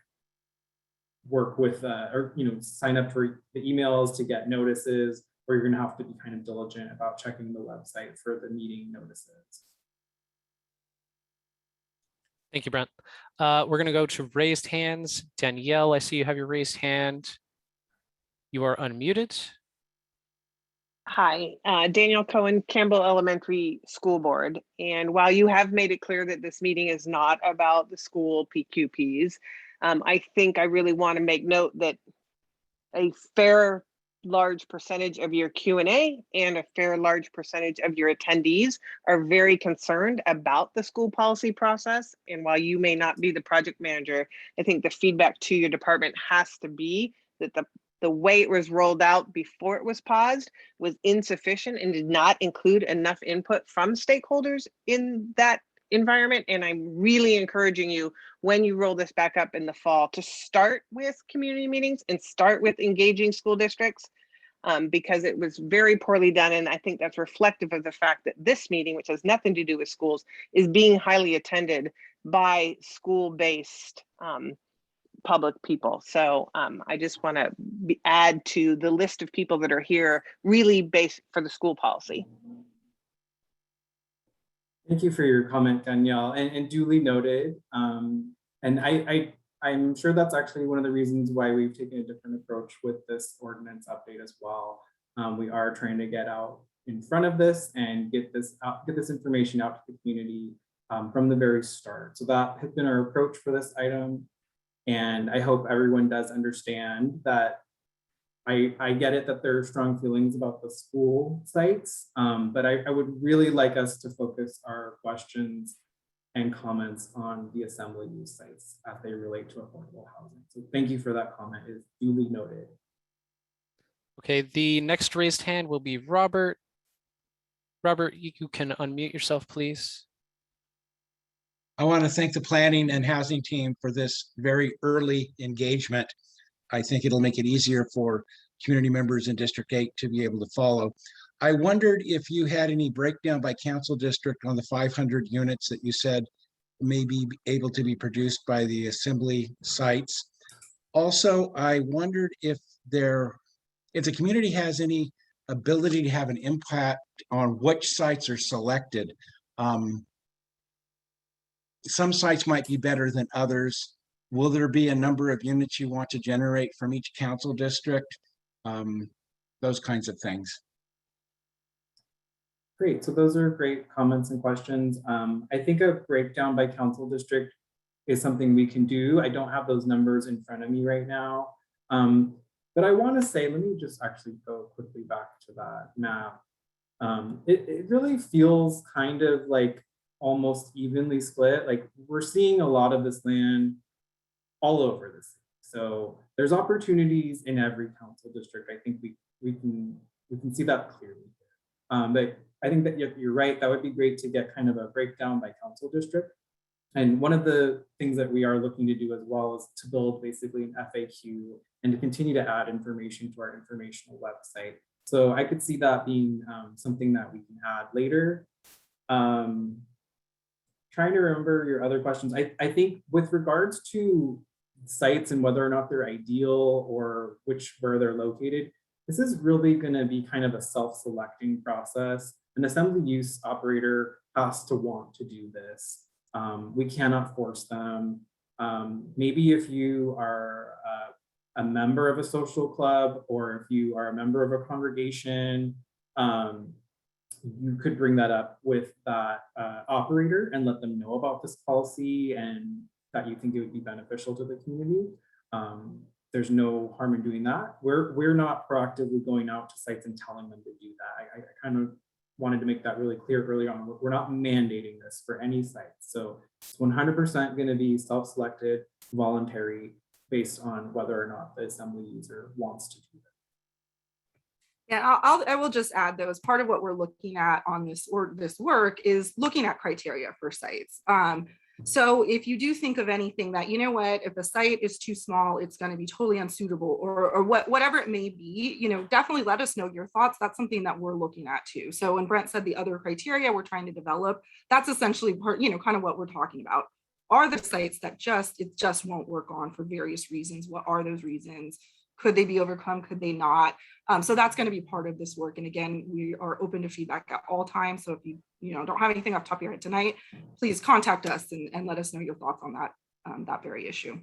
work with or sign up for the emails to get notices, or you're going to have to be kind of diligent about checking the website for the meeting notices. Thank you, Brent. We're going to go to raised hands. Danielle, I see you have your raised hand. You are unmuted. Hi, Daniel Cohen, Campbell Elementary School Board. And while you have made it clear that this meeting is not about the school PQPs, I think I really want to make note that a fair large percentage of your Q&A and a fair large percentage of your attendees are very concerned about the school policy process. And while you may not be the project manager, I think the feedback to your department has to be that the way it was rolled out before it was paused was insufficient and did not include enough input from stakeholders in that environment. And I'm really encouraging you, when you roll this back up in the fall, to start with community meetings and start with engaging school districts, because it was very poorly done. And I think that's reflective of the fact that this meeting, which has nothing to do with schools, is being highly attended by school-based public people. So I just want to add to the list of people that are here really based for the school policy. Thank you for your comment, Danielle, and duly noted. And I'm sure that's actually one of the reasons why we've taken a different approach with this ordinance update as well. We are trying to get out in front of this and get this information out to the community from the very start. So that has been our approach for this item. And I hope everyone does understand that I get it that there are strong feelings about the school sites, but I would really like us to focus our questions and comments on the assembly use sites as they relate to affordable housing. So thank you for that comment, is duly noted. Okay, the next raised hand will be Robert. Robert, you can unmute yourself, please. I want to thank the planning and housing team for this very early engagement. I think it'll make it easier for community members in District 8 to be able to follow. I wondered if you had any breakdown by council district on the 500 units that you said may be able to be produced by the assembly sites. Also, I wondered if the community has any ability to have an impact on which sites are selected. Some sites might be better than others. Will there be a number of units you want to generate from each council district? Those kinds of things. Great, so those are great comments and questions. I think a breakdown by council district is something we can do. I don't have those numbers in front of me right now. But I want to say, let me just actually go quickly back to that map. It really feels kind of like almost evenly split. Like we're seeing a lot of this land all over the city. So there's opportunities in every council district. I think we can see that clearly. But I think that you're right. That would be great to get kind of a breakdown by council district. And one of the things that we are looking to do as well is to build basically an FAQ and to continue to add information to our informational website. So I could see that being something that we can add later. Trying to remember your other questions. I think with regards to sites and whether or not they're ideal or where they're located, this is really going to be kind of a self-selecting process. An assembly use operator has to want to do this. We cannot force them. Maybe if you are a member of a social club, or if you are a member of a congregation, you could bring that up with that operator and let them know about this policy and that you think it would be beneficial to the community. There's no harm in doing that. We're not proactively going out to sites and telling them to do that. I kind of wanted to make that really clear early on. We're not mandating this for any site. So it's 100% going to be self-selected, voluntary, based on whether or not the assembly user wants to do that. Yeah, I will just add though, as part of what we're looking at on this work is looking at criteria for sites. So if you do think of anything that, you know what, if the site is too small, it's going to be totally unsuitable, or whatever it may be, you know, definitely let us know your thoughts. That's something that we're looking at too. So when Brent said the other criteria we're trying to develop, that's essentially part, you know, kind of what we're talking about. Are the sites that it just won't work on for various reasons? What are those reasons? Could they be overcome? Could they not? So that's going to be part of this work. And again, we are open to feedback at all times. So if you don't have anything off the top of your head tonight, please contact us and let us know your thoughts on that very issue.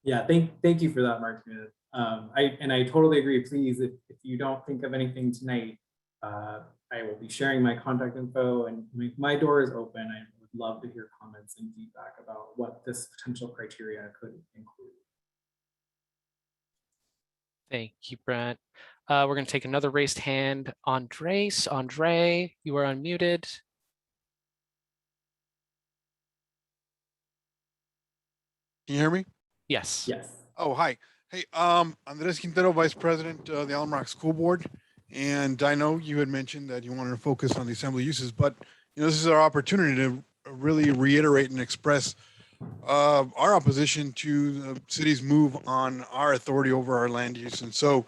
Yeah, thank you for that, Martina. I totally agree. Please, if you don't think of anything tonight, I will be sharing my contact info, and my door is open. I would love to hear comments and feedback about what this potential criteria could include. Thank you, Brent. We're going to take another raised hand. Andres, Andre, you are unmuted. Can you hear me? Yes. Yes. Oh, hi. Hey, Andres Quintero, Vice President of the Alum Rock School Board. And I know you had mentioned that you wanted to focus on the assembly uses, but this is our opportunity to really reiterate and express our opposition to the city's move on our authority over our land use. And so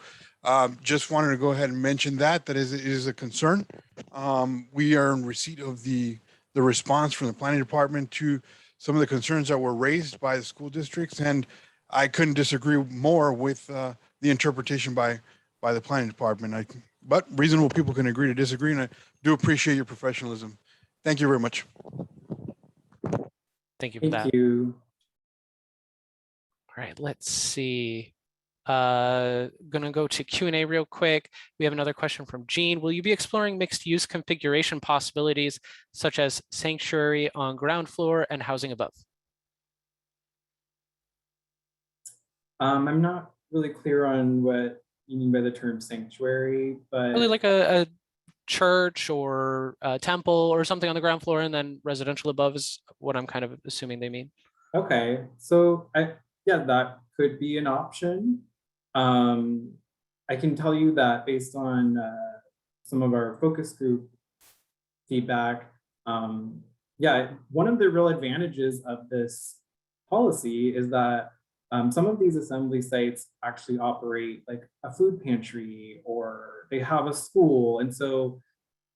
just wanted to go ahead and mention that is a concern. We are in receipt of the response from the planning department to some of the concerns that were raised by the school districts. And I couldn't disagree more with the interpretation by the planning department. But reasonable people can agree to disagree, and I do appreciate your professionalism. Thank you very much. Thank you for that. Thank you. All right, let's see. Gonna go to Q&A real quick. We have another question from Jean. Will you be exploring mixed use configuration possibilities such as sanctuary on ground floor and housing above? I'm not really clear on what you mean by the term sanctuary, but really like a church or a temple or something on the ground floor and then residential above is what I'm kind of assuming they mean. Okay, so yeah, that could be an option. I can tell you that based on some of our focus group feedback, yeah, one of the real advantages of this policy is that some of these assembly sites actually operate like a food pantry or they have a school. And so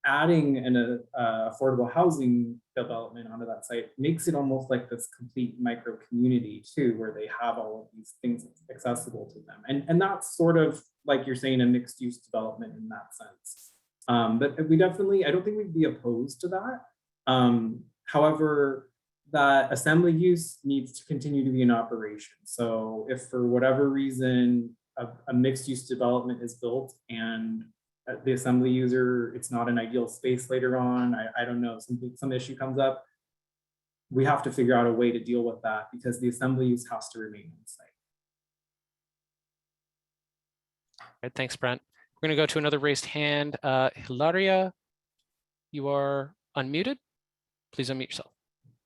adding an affordable housing development onto that site makes it almost like this complete micro community too, where they have all of these things accessible to them. And that's sort of like you're saying, a mixed use development in that sense. But we definitely, I don't think we'd be opposed to that. However, that assembly use needs to continue to be in operation. So if for whatever reason a mixed use development is built and the assembly user, it's not an ideal space later on, I don't know, some issue comes up, we have to figure out a way to deal with that because the assembly use has to remain on site. All right, thanks, Brent. We're gonna go to another raised hand. Hilaria, you are unmuted. Please unmute yourself.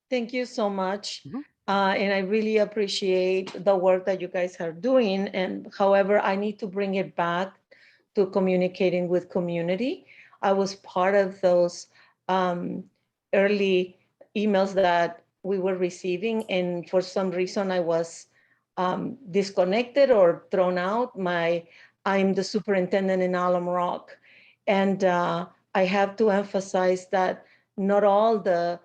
Thank you so much. And I really appreciate the work that you guys are doing. And however, I need to bring it back to communicating with community. I was part of those early emails that we were receiving. And for some reason I was disconnected or thrown out. I'm the superintendent in Alum Rock. And I have to emphasize that not all the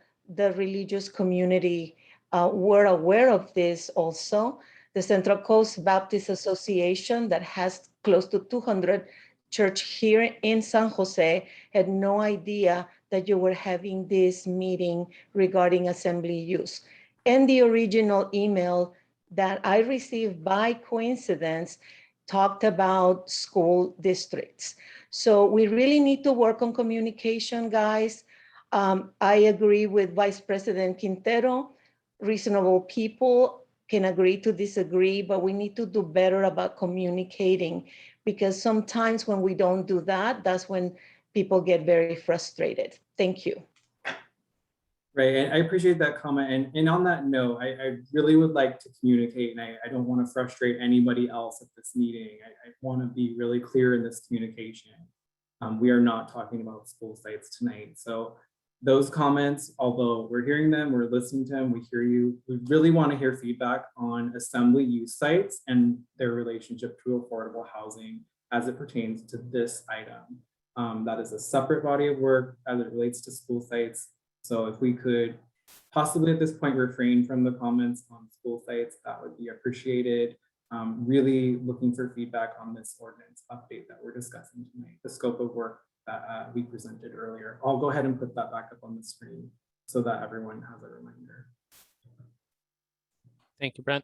religious community were aware of this also. The Central Coast Baptist Association that has close to 200 church here in San Jose had no idea that you were having this meeting regarding assembly use. And the original email that I received by coincidence talked about school districts. So we really need to work on communication, guys. I agree with Vice President Quintero. Reasonable people can agree to disagree, but we need to do better about communicating because sometimes when we don't do that, that's when people get very frustrated. Thank you. Right, and I appreciate that comment. And on that note, I really would like to communicate, and I don't want to frustrate anybody else at this meeting. I want to be really clear in this communication. We are not talking about school sites tonight. So those comments, although we're hearing them, we're listening to them, we hear you, we really want to hear feedback on assembly use sites and their relationship to affordable housing as it pertains to this item. That is a separate body of work as it relates to school sites. So if we could possibly at this point refrain from the comments on school sites, that would be appreciated. Really looking for feedback on this ordinance update that we're discussing tonight, the scope of work that we presented earlier. I'll go ahead and put that back up on the screen so that everyone has a reminder. Thank you, Brent.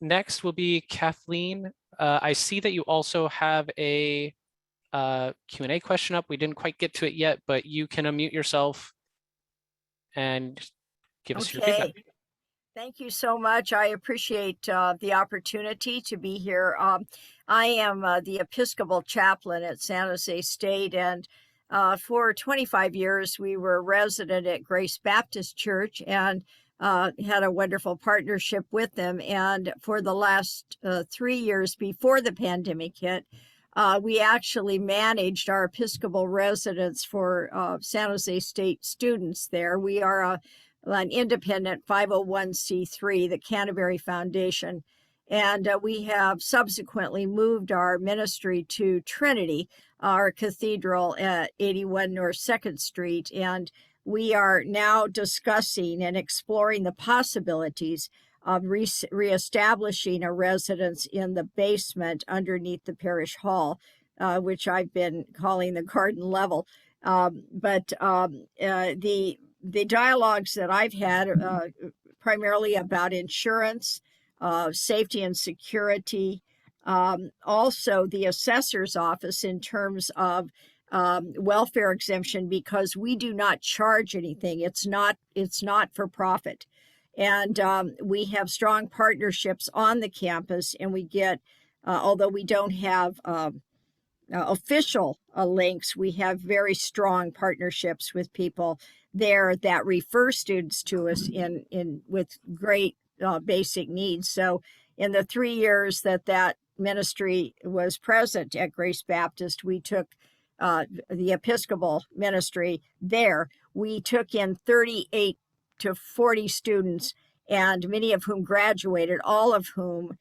Next will be Kathleen. I see that you also have a Q&A question up. We didn't quite get to it yet, but you can unmute yourself and give us your feedback. Thank you so much. I appreciate the opportunity to be here. I am the Episcopal chaplain at San Jose State, and for 25 years we were resident at Grace Baptist Church and had a wonderful partnership with them. And for the last 3 years before the pandemic hit, we actually managed our Episcopal residence for San Jose State students there. We are an independent 501c3, the Canterbury Foundation. And we have subsequently moved our ministry to Trinity, our cathedral at 81 North 2nd Street. And we are now discussing and exploring the possibilities of reestablishing a residence in the basement underneath the parish hall, which I've been calling the garden level. The dialogues that I've had primarily about insurance, safety and security, also the assessor's office in terms of welfare exemption, because we do not charge anything. It's not for profit. And we have strong partnerships on the campus, and we get, although we don't have official links, we have very strong partnerships with people there that refer students to us with great basic needs. So in the 3 years that ministry was present at Grace Baptist, we took the Episcopal ministry there. We took in 38 to 40 students, and many of whom graduated, all of whom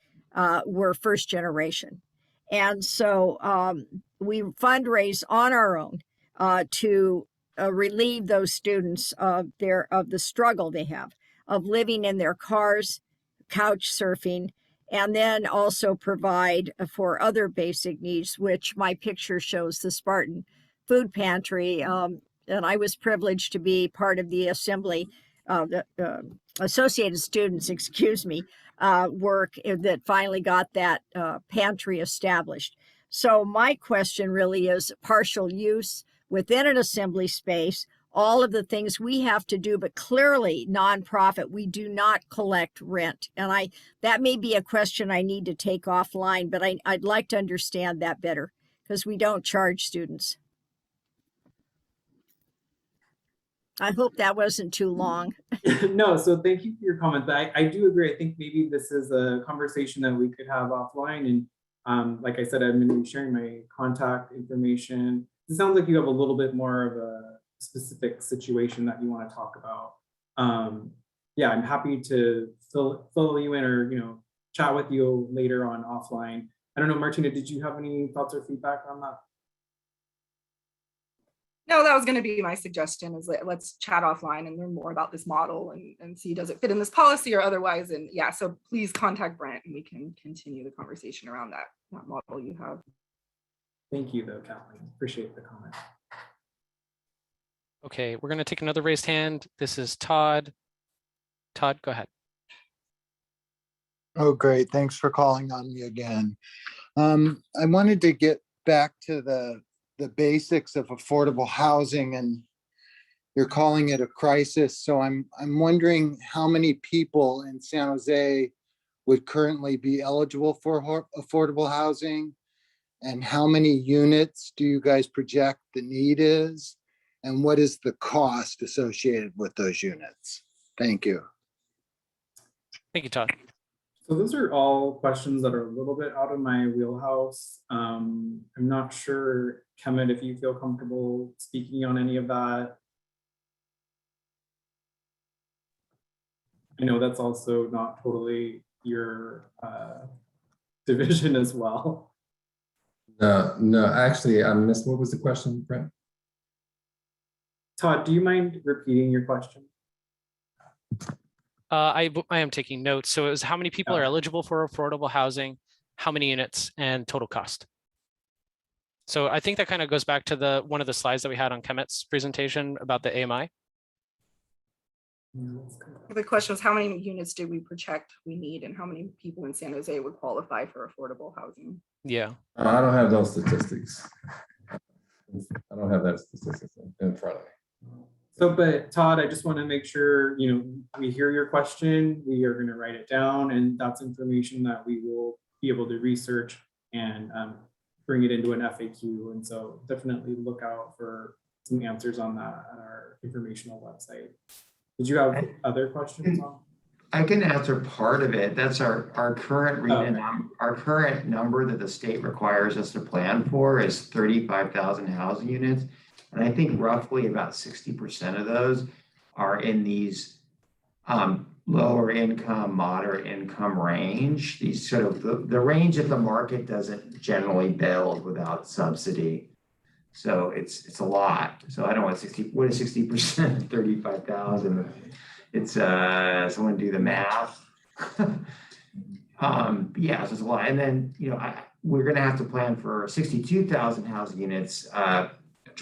were first generation. And so we fundraise on our own to relieve those students of the struggle they have of living in their cars, couch surfing, and then also provide for other basic needs, which my picture shows the Spartan food pantry. And I was privileged to be part of the assembly, the Associated Students, work that finally got that pantry established. So my question really is partial use within an assembly space, all of the things we have to do, but clearly nonprofit, we do not collect rent. And that may be a question I need to take offline, but I'd like to understand that better because we don't charge students. I hope that wasn't too long. No, so thank you for your comment. But I do agree. I think maybe this is a conversation that we could have offline. And like I said, I'm going to be sharing my contact information. It sounds like you have a little bit more of a specific situation that you want to talk about. Yeah, I'm happy to fill you in or chat with you later on offline. I don't know, Martina, did you have any thoughts or feedback on that? No, that was going to be my suggestion, is let's chat offline and learn more about this model and see, does it fit in this policy or otherwise? And yeah, so please contact Brent and we can continue the conversation around that model you have. Thank you though, Kathleen. Appreciate the comment. Okay, we're going to take another raised hand. This is Todd. Todd, go ahead. Oh, great. Thanks for calling on me again. I wanted to get back to the basics of affordable housing, and you're calling it a crisis. So I'm wondering how many people in San Jose would currently be eligible for affordable housing, and how many units do you guys project the need is, and what is the cost associated with those units? Thank you. Thank you, Todd. So those are all questions that are a little bit out of my wheelhouse. I'm not sure, Kemet, if you feel comfortable speaking on any of that. I know that's also not totally your division as well. No, actually, I missed, what was the question, Brent? Todd, do you mind repeating your question? I am taking notes. So it was how many people are eligible for affordable housing, how many units, and total cost. So I think that kind of goes back to one of the slides that we had on Kemet's presentation about the AMI. The question was, how many units do we project we need and how many people in San Jose would qualify for affordable housing? Yeah. I don't have those statistics. I don't have that statistics in front of me. So, but Todd, I just want to make sure, we hear your question, we are going to write it down, and that's information that we will be able to research and bring it into an FAQ. And so definitely look out for some answers on that at our informational website. Did you have other questions on? I can answer part of it. That's our current our current number that the state requires us to plan for is 35,000 housing units. And I think roughly about 60% of those are in these lower income, moderate income range. These sort of the range that the market doesn't generally build without subsidy. So it's a lot. So I don't want 60. What is 60% of 35,000? It's someone do the math. Yeah, so it's a lot. And then we're going to have to plan for 62,000 housing units.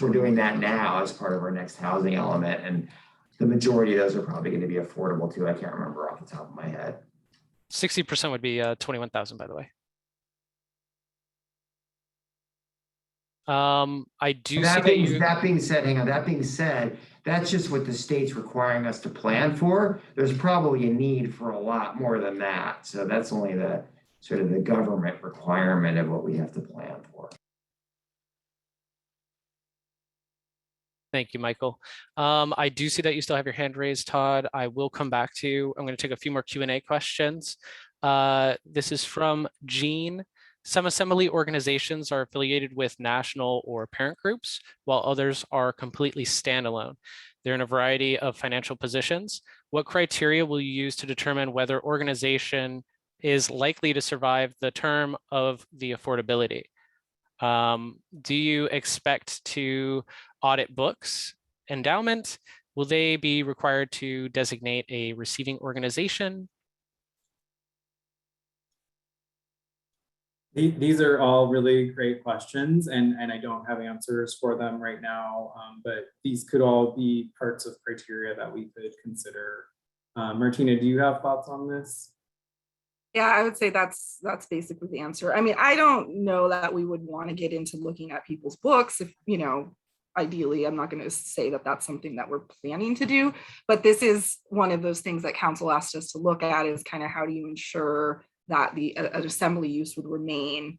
We're doing that now as part of our next housing element, and the majority of those are probably going to be affordable too. I can't remember off the top of my head. 60% would be 21,000, by the way. I do see that being said, hang on. That being said, that's just what the state's requiring us to plan for. There's probably a need for a lot more than that. So that's only the sort of the government requirement of what we have to plan for. Thank you, Michael. I do see that you still have your hand raised, Todd. I will come back to you. I'm going to take a few more Q&A questions. This is from Jean. Some assembly organizations are affiliated with national or parent groups, while others are completely standalone. They're in a variety of financial positions. What criteria will you use to determine whether organization is likely to survive the term of the affordability? Do you expect to audit books? Endowment? Will they be required to designate a receiving organization? These are all really great questions, and I don't have answers for them right now, but these could all be parts of criteria that we could consider. Martina, do you have thoughts on this? Yeah, I would say that's basically the answer. I mean, I don't know that we would want to get into looking at people's books if, ideally, I'm not going to say that that's something that we're planning to do, but this is one of those things that council asked us to look at, is kind of how do you ensure that an assembly use would remain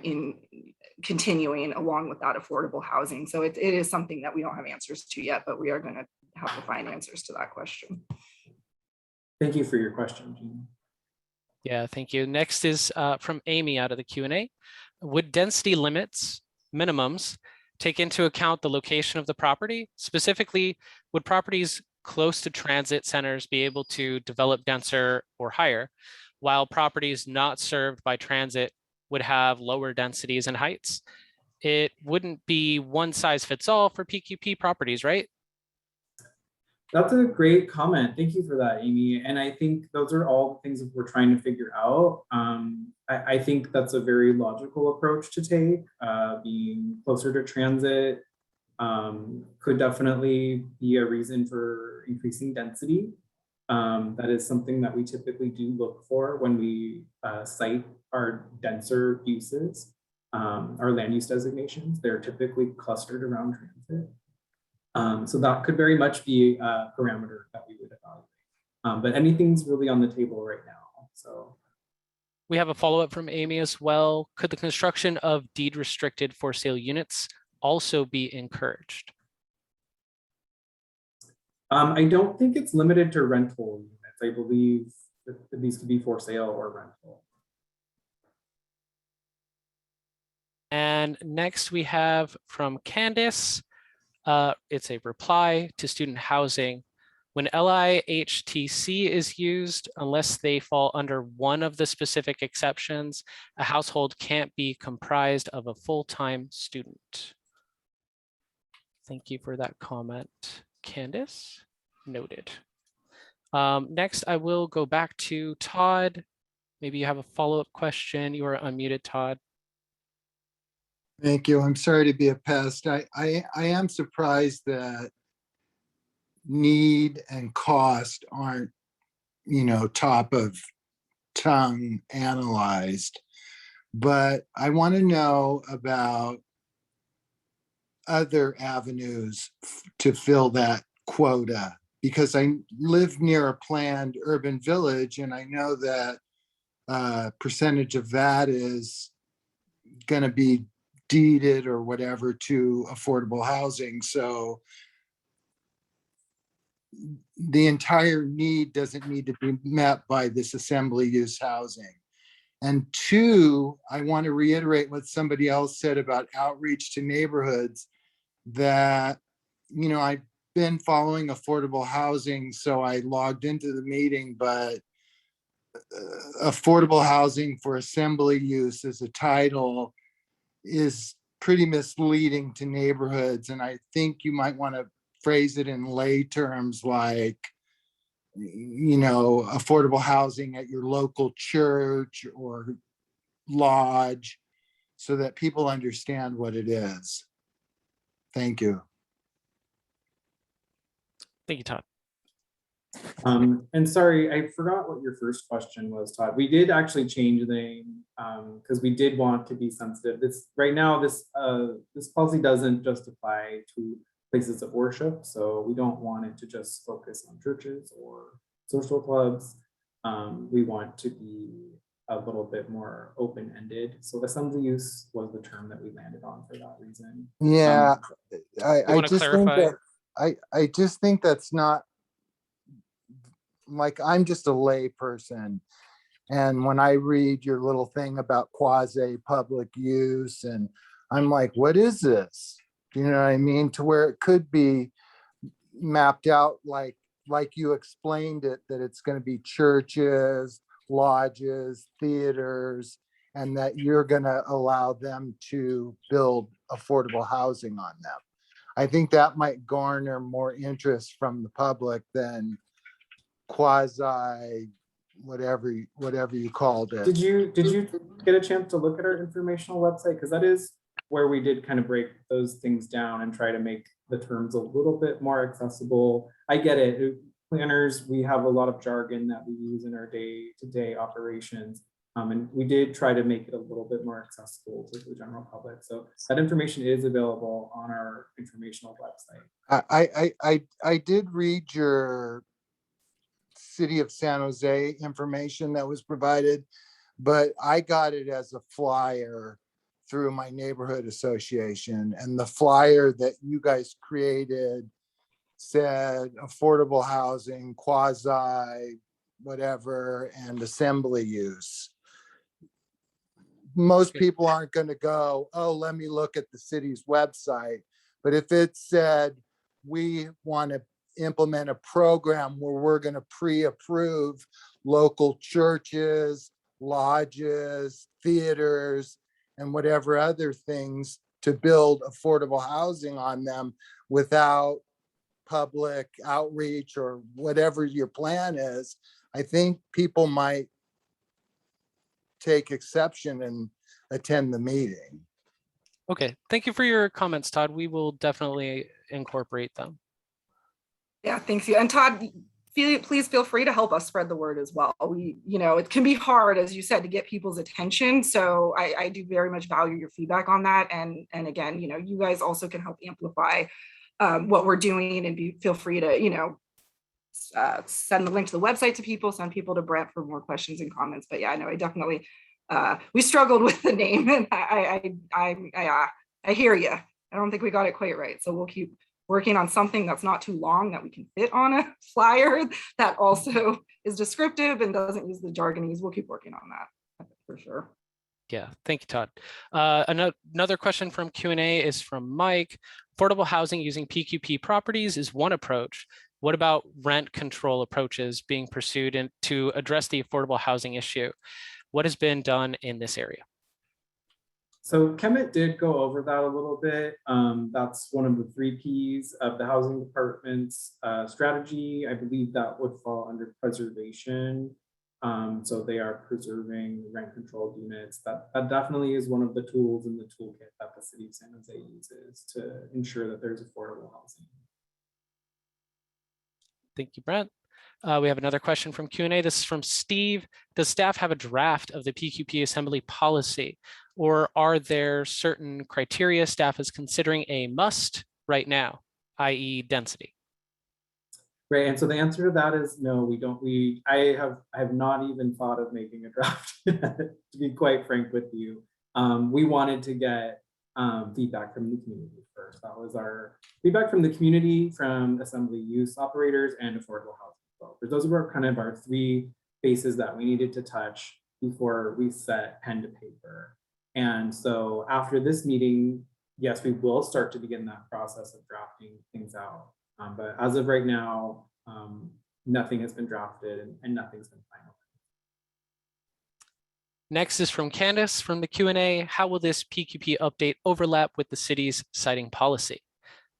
in continuing along with that affordable housing. So it is something that we don't have answers to yet, but we are going to have to find answers to that question. Thank you for your question, Jean. Yeah, thank you. Next is from Amy out of the Q&A. Would density limits, minimums, take into account the location of the property? Specifically, would properties close to transit centers be able to develop denser or higher, while properties not served by transit would have lower densities and heights? It wouldn't be one size fits all for PQP properties, right? That's a great comment. Thank you for that, Amy. And I think those are all the things that we're trying to figure out. I think that's a very logical approach to take. Being closer to transit could definitely be a reason for increasing density. That is something that we typically do look for when we cite our denser uses, our land use designations. They're typically clustered around transit. So that could very much be a parameter that we would evaluate. But anything's really on the table right now. So we have a follow-up from Amy as well. Could the construction of deed restricted for sale units also be encouraged? I don't think it's limited to rental units. I believe that these could be for sale or rental. And next we have from Candace. It's a reply to student housing. When LIHTC is used, unless they fall under one of the specific exceptions, a household can't be comprised of a full-time student. Thank you for that comment, Candace. Noted. Next, I will go back to Todd. Maybe you have a follow-up question. You are unmuted, Todd. Thank you. I'm sorry to be a pest. I am surprised that need and cost aren't, top of tongue analyzed. But I want to know about other avenues to fill that quota, because I live near a planned urban village, and I know that percentage of that is going to be deeded or whatever to affordable housing. So the entire need doesn't need to be met by this assembly use housing. And two, I want to reiterate what somebody else said about outreach to neighborhoods, that, I've been following affordable housing, so I logged into the meeting, but affordable housing for assembly use as a title is pretty misleading to neighborhoods. And I think you might want to phrase it in lay terms like, affordable housing at your local church or lodge, so that people understand what it is. Thank you. Thank you, Todd. And sorry, I forgot what your first question was, Todd. We did actually change the name because we did want to be sensitive. This right now, this policy doesn't just apply to places of worship, so we don't want it to just focus on churches or social clubs. We want to be a little bit more open-ended. So assembly use was the term that we landed on for that reason. Yeah, I just clarify? think that I just think that's not, like, I'm just a lay person. And when I read your little thing about quasi-public use, and I'm like, what is this? You know what I mean? To where it could be mapped out like you explained it, that it's going to be churches, lodges, theaters, and that you're going to allow them to build affordable housing on them. I think that might garner more interest from the public than quasi whatever you called it. Did you get a chance to look at our informational website? Because that is where we did kind of break those things down and try to make the terms a little bit more accessible. I get it. Planners, we have a lot of jargon that we use in our day-to-day operations. And we did try to make it a little bit more accessible to the general public. So that information is available on our informational website. I did read your City of San Jose information that was provided, but I got it as a flyer through my neighborhood association, and the flyer that you guys created said affordable housing, quasi whatever, and assembly use. Most people aren't going to go, oh, let me look at the city's website. But if it said, we want to implement a program where we're going to pre-approve local churches, lodges, theaters, and whatever other things to build affordable housing on them without public outreach or whatever your plan is, I think people might take exception and attend the meeting. Okay, thank you for your comments, Todd. We will definitely incorporate them. Yeah, thanks you. And Todd, please feel free to help us spread the word as well. It can be hard, as you said, to get people's attention. So I do very much value your feedback on that. And again, you guys also can help amplify what we're doing, and feel free to, send the link to the website to people, send people to Brent for more questions and comments. But yeah, no, I definitely, we struggled with the name, and I hear you. I don't think we got it quite right. So we'll keep working on something that's not too long that we can fit on a flyer that also is descriptive and doesn't use the jargonese. We'll keep working on that for sure. Yeah, thank you, Todd. Another question from Q&A is from Mike. Affordable housing using PQP properties is one approach. What about rent control approaches being pursued to address the affordable housing issue? What has been done in this area? So Kemet did go over that a little bit. That's one of the 3 Ps of the housing department's strategy. I believe that would fall under preservation. So they are preserving rent controlled units. That definitely is one of the tools in the toolkit that the city of San Jose uses to ensure that there's affordable housing. Thank you, Brent. We have another question from Q&A. This is from Steve. Does staff have a draft of the PQP assembly policy, or are there certain criteria staff is considering a must right now, i.e. density? Right, and so the answer to that is no, we don't. I have not even thought of making a draft, to be quite frank with you. We wanted to get feedback from the community first. That was our feedback from the community, from assembly use operators and affordable housing developers. Those were kind of our 3 bases that we needed to touch before we set pen to paper. And so after this meeting, yes, we will start to begin that process of drafting things out. But as of right now, nothing has been drafted and nothing's been final. Next is from Candace from the Q&A. How will this PQP update overlap with the city's citing policy?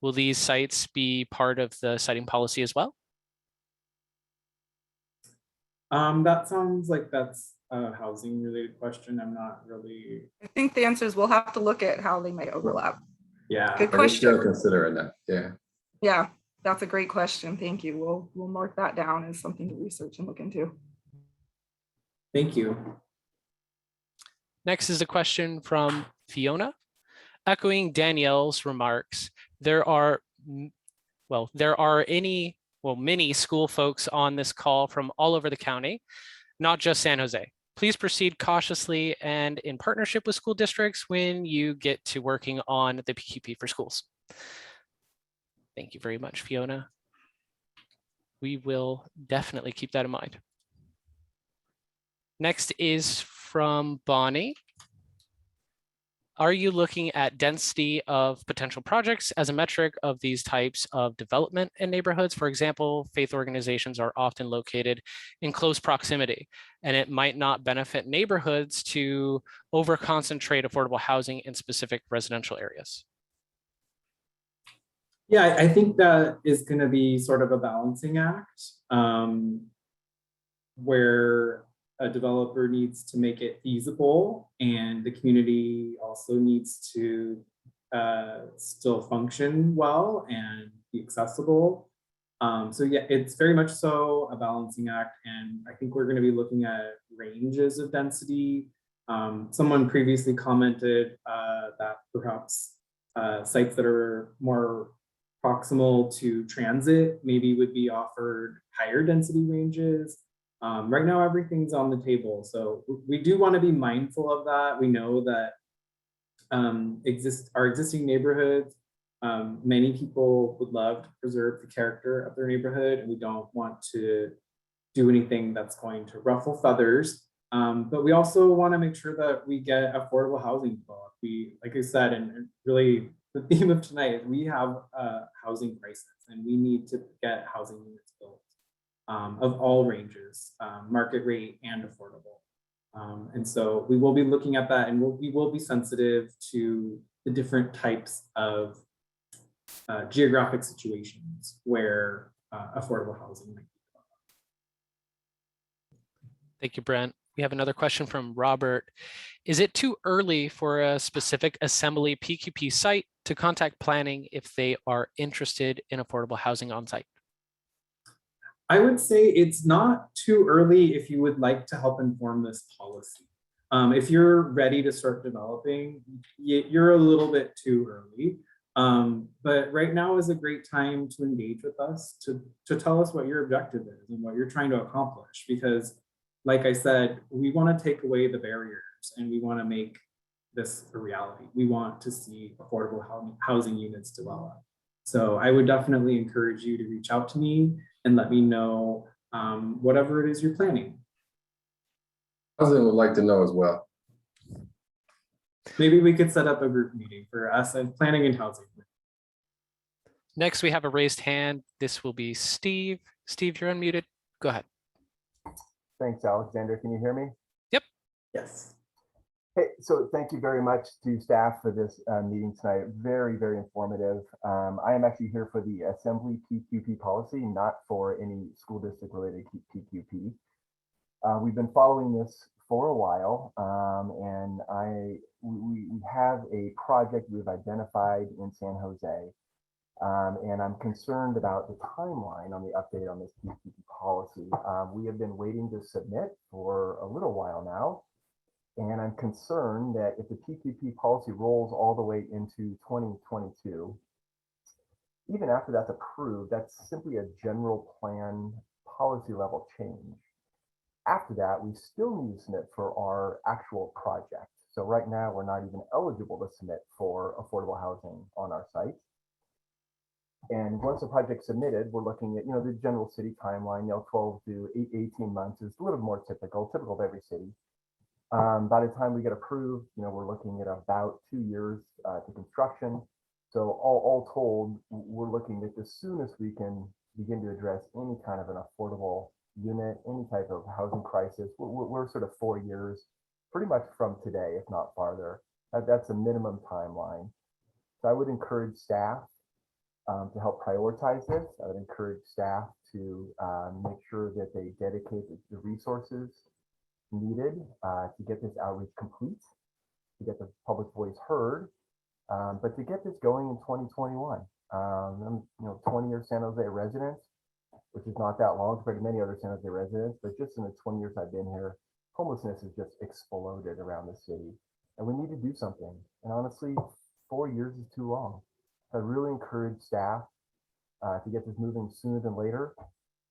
Will these sites be part of the citing policy as well? That sounds like that's a housing related question. I'm not really. I think the answer is we'll have to look at how they might overlap. Yeah. Good We're question. still considering that. Yeah. Yeah, that's a great question. Thank you. We'll mark that down as something to research and look into. Thank you. Next is a question from Fiona. Echoing Danielle's remarks, there are many school folks on this call from all over the county, not just San Jose. Please proceed cautiously and in partnership with school districts when you get to working on the PQP for schools. Thank you very much, Fiona. We will definitely keep that in mind. Next is from Bonnie. Are you looking at density of potential projects as a metric of these types of development in neighborhoods? For example, faith organizations are often located in close proximity, and it might not benefit neighborhoods to over-concentrate affordable housing in specific residential areas. Yeah, I think that is going to be sort of a balancing act where a developer needs to make it feasible and the community also needs to still function well and be accessible. So yeah, it's very much so a balancing act, and I think we're going to be looking at ranges of density. Someone previously commented that perhaps sites that are more proximal to transit maybe would be offered higher density ranges. Right now, everything's on the table. So we do want to be mindful of that. We know that our existing neighborhoods, many people would love to preserve the character of their neighborhood, and we don't want to do anything that's going to ruffle feathers. But we also want to make sure that we get affordable housing developed. Like I said, and really the theme of tonight is we have a housing crisis and we need to get housing units built. Of all ranges, market rate and affordable. And so we will be looking at that, and we will be sensitive to the different types of geographic situations where affordable housing might be. Thank you, Brent. We have another question from Robert. Is it too early for a specific assembly PQP site to contact planning if they are interested in affordable housing on site? I would say it's not too early if you would like to help inform this policy. If you're ready to start developing, you're a little bit too early. But right now is a great time to engage with us, to tell us what your objective is and what you're trying to accomplish. Because like I said, we want to take away the barriers and we want to make this a reality. We want to see affordable housing units develop. So I would definitely encourage you to reach out to me and let me know whatever it is you're planning. Housing would like to know as well. Maybe we could set up a group meeting for us and planning and housing. Next, we have a raised hand. This will be Steve. Steve, you're unmuted. Go ahead. Thanks, Alexander. Can you hear me? Yep. Yes. Hey, so thank you very much to staff for this meeting tonight. Very, very informative. I am actually here for the Assembly PQP policy, not for any school district related PQP. We've been following this for a while, and we have a project we've identified in San Jose. And I'm concerned about the timeline on the update on this PQP policy. We have been waiting to submit for a little while now, and I'm concerned that if the PQP policy rolls all the way into 2022, even after that's approved, that's simply a general plan policy level change. After that, we still need to submit for our actual project. So right now, we're not even eligible to submit for affordable housing on our site. And once the project's submitted, we're looking at, the general city timeline, 12 to 18 months is a little more typical of every city. By the time we get approved, we're looking at about 2 years to construction. So all told, we're looking at as soon as we can begin to address any kind of an affordable unit, any type of housing crisis. We're sort of 4 years, pretty much from today, if not farther. That's a minimum timeline. So I would encourage staff to help prioritize this. I would encourage staff to make sure that they dedicate the resources needed to get this outreach complete, to get the public voice heard, but to get this going in 2021. I'm 20 years San Jose resident, which is not that long compared to many other San Jose residents, but just in the 20 years I've been here, homelessness has just exploded around the city, and we need to do something. And honestly, 4 years is too long. I really encourage staff to get this moving sooner than later.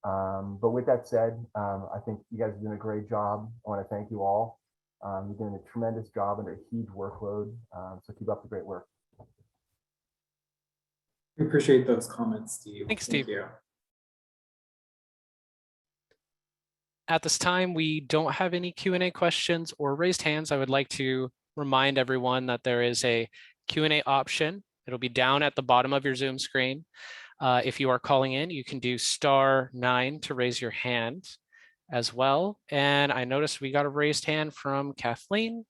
But with that said, I think you guys are doing a great job. I want to thank you all. You're doing a tremendous job under a huge workload. So keep up the great work. We appreciate those comments, Steve. Thanks, Steve. Thank you. At this time, we don't have any Q&A questions or raised hands. I would like to remind everyone that there is a Q&A option. It'll be down at the bottom of your Zoom screen. If you are calling in, you can do *9 to raise your hand as well. And I noticed we got a raised hand from Kathleen.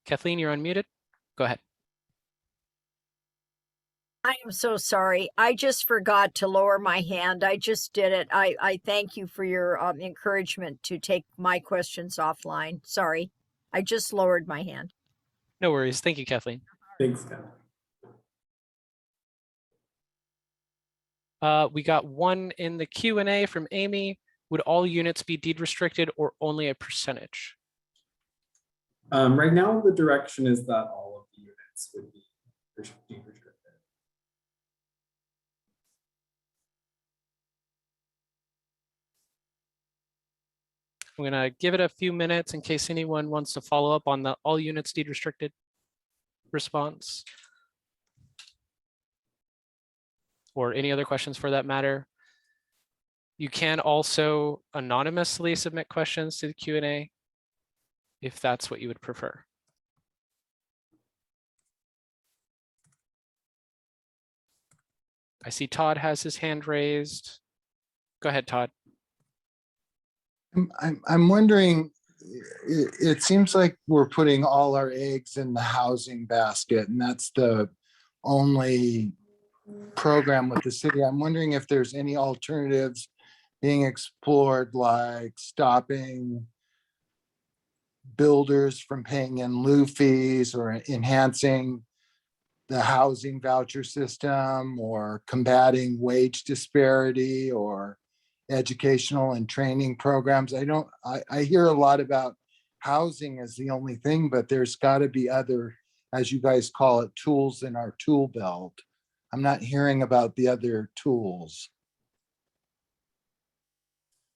Kathleen, you're unmuted. Go ahead. I am so sorry. I just forgot to lower my hand. I just did it. I thank you for your encouragement to take my questions offline. Sorry. I just lowered my hand. No worries. Thank you, Kathleen. Thanks, Kathleen. We got one in the Q&A from Amy. Would all units be deed restricted or only a percentage? Right now, the direction is that all of the units would be deed restricted. I'm gonna give it a few minutes in case anyone wants to follow up on the all units deed restricted response. Or any other questions for that matter. You can also anonymously submit questions to the Q&A if that's what you would prefer. I see Todd has his hand raised. Go ahead, Todd. I'm wondering, it seems like we're putting all our eggs in the housing basket, and that's the only program with the city. I'm wondering if there's any alternatives being explored, like stopping builders from paying in lieu fees or enhancing the housing voucher system or combating wage disparity or educational and training programs. I hear a lot about housing as the only thing, but there's got to be other, as you guys call it, tools in our tool belt. I'm not hearing about the other tools.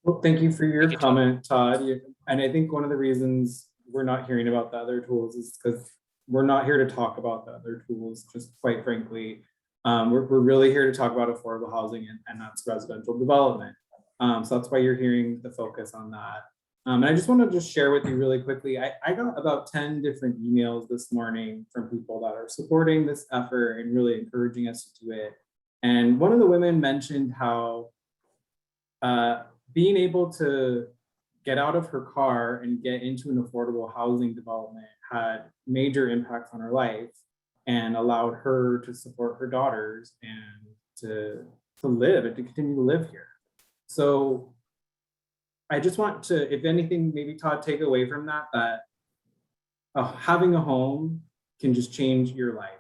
Well, thank you for your comment, Todd. And I think one of the reasons we're not hearing about the other tools is because we're not here to talk about the other tools, just quite frankly. We're really here to talk about affordable housing and that's residential development. So that's why you're hearing the focus on that. And I just want to just share with you really quickly, I got about 10 different emails this morning from people that are supporting this effort and really encouraging us to do it. And one of the women mentioned how being able to get out of her car and get into an affordable housing development had major impacts on her life and allowed her to support her daughters and to live and to continue to live here. So I just want to, if anything, maybe Todd, take away from that, having a home can just change your life.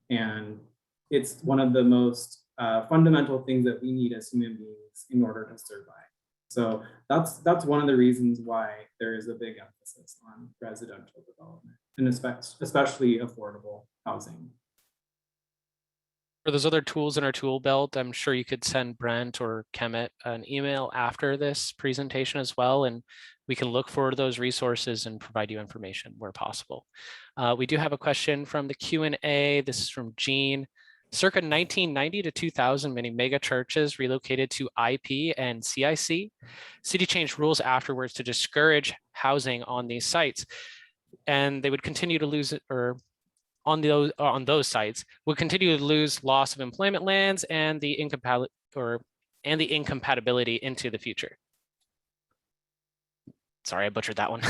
And it's one of the most fundamental things that we need as human beings in order to survive. So that's one of the reasons why there is a big emphasis on residential development, and especially affordable housing. For those other tools in our tool belt, I'm sure you could send Brent or Kemet an email after this presentation as well, and we can look for those resources and provide you information where possible. We do have a question from the Q&A. This is from Jean. Circa 1990 to 2000, many mega churches relocated to IP and CIC. City changed rules afterwards to discourage housing on these sites, and they would continue to lose it, or on those sites would continue to lose loss of employment lands and the incompatibility into the future. Sorry, I butchered that one.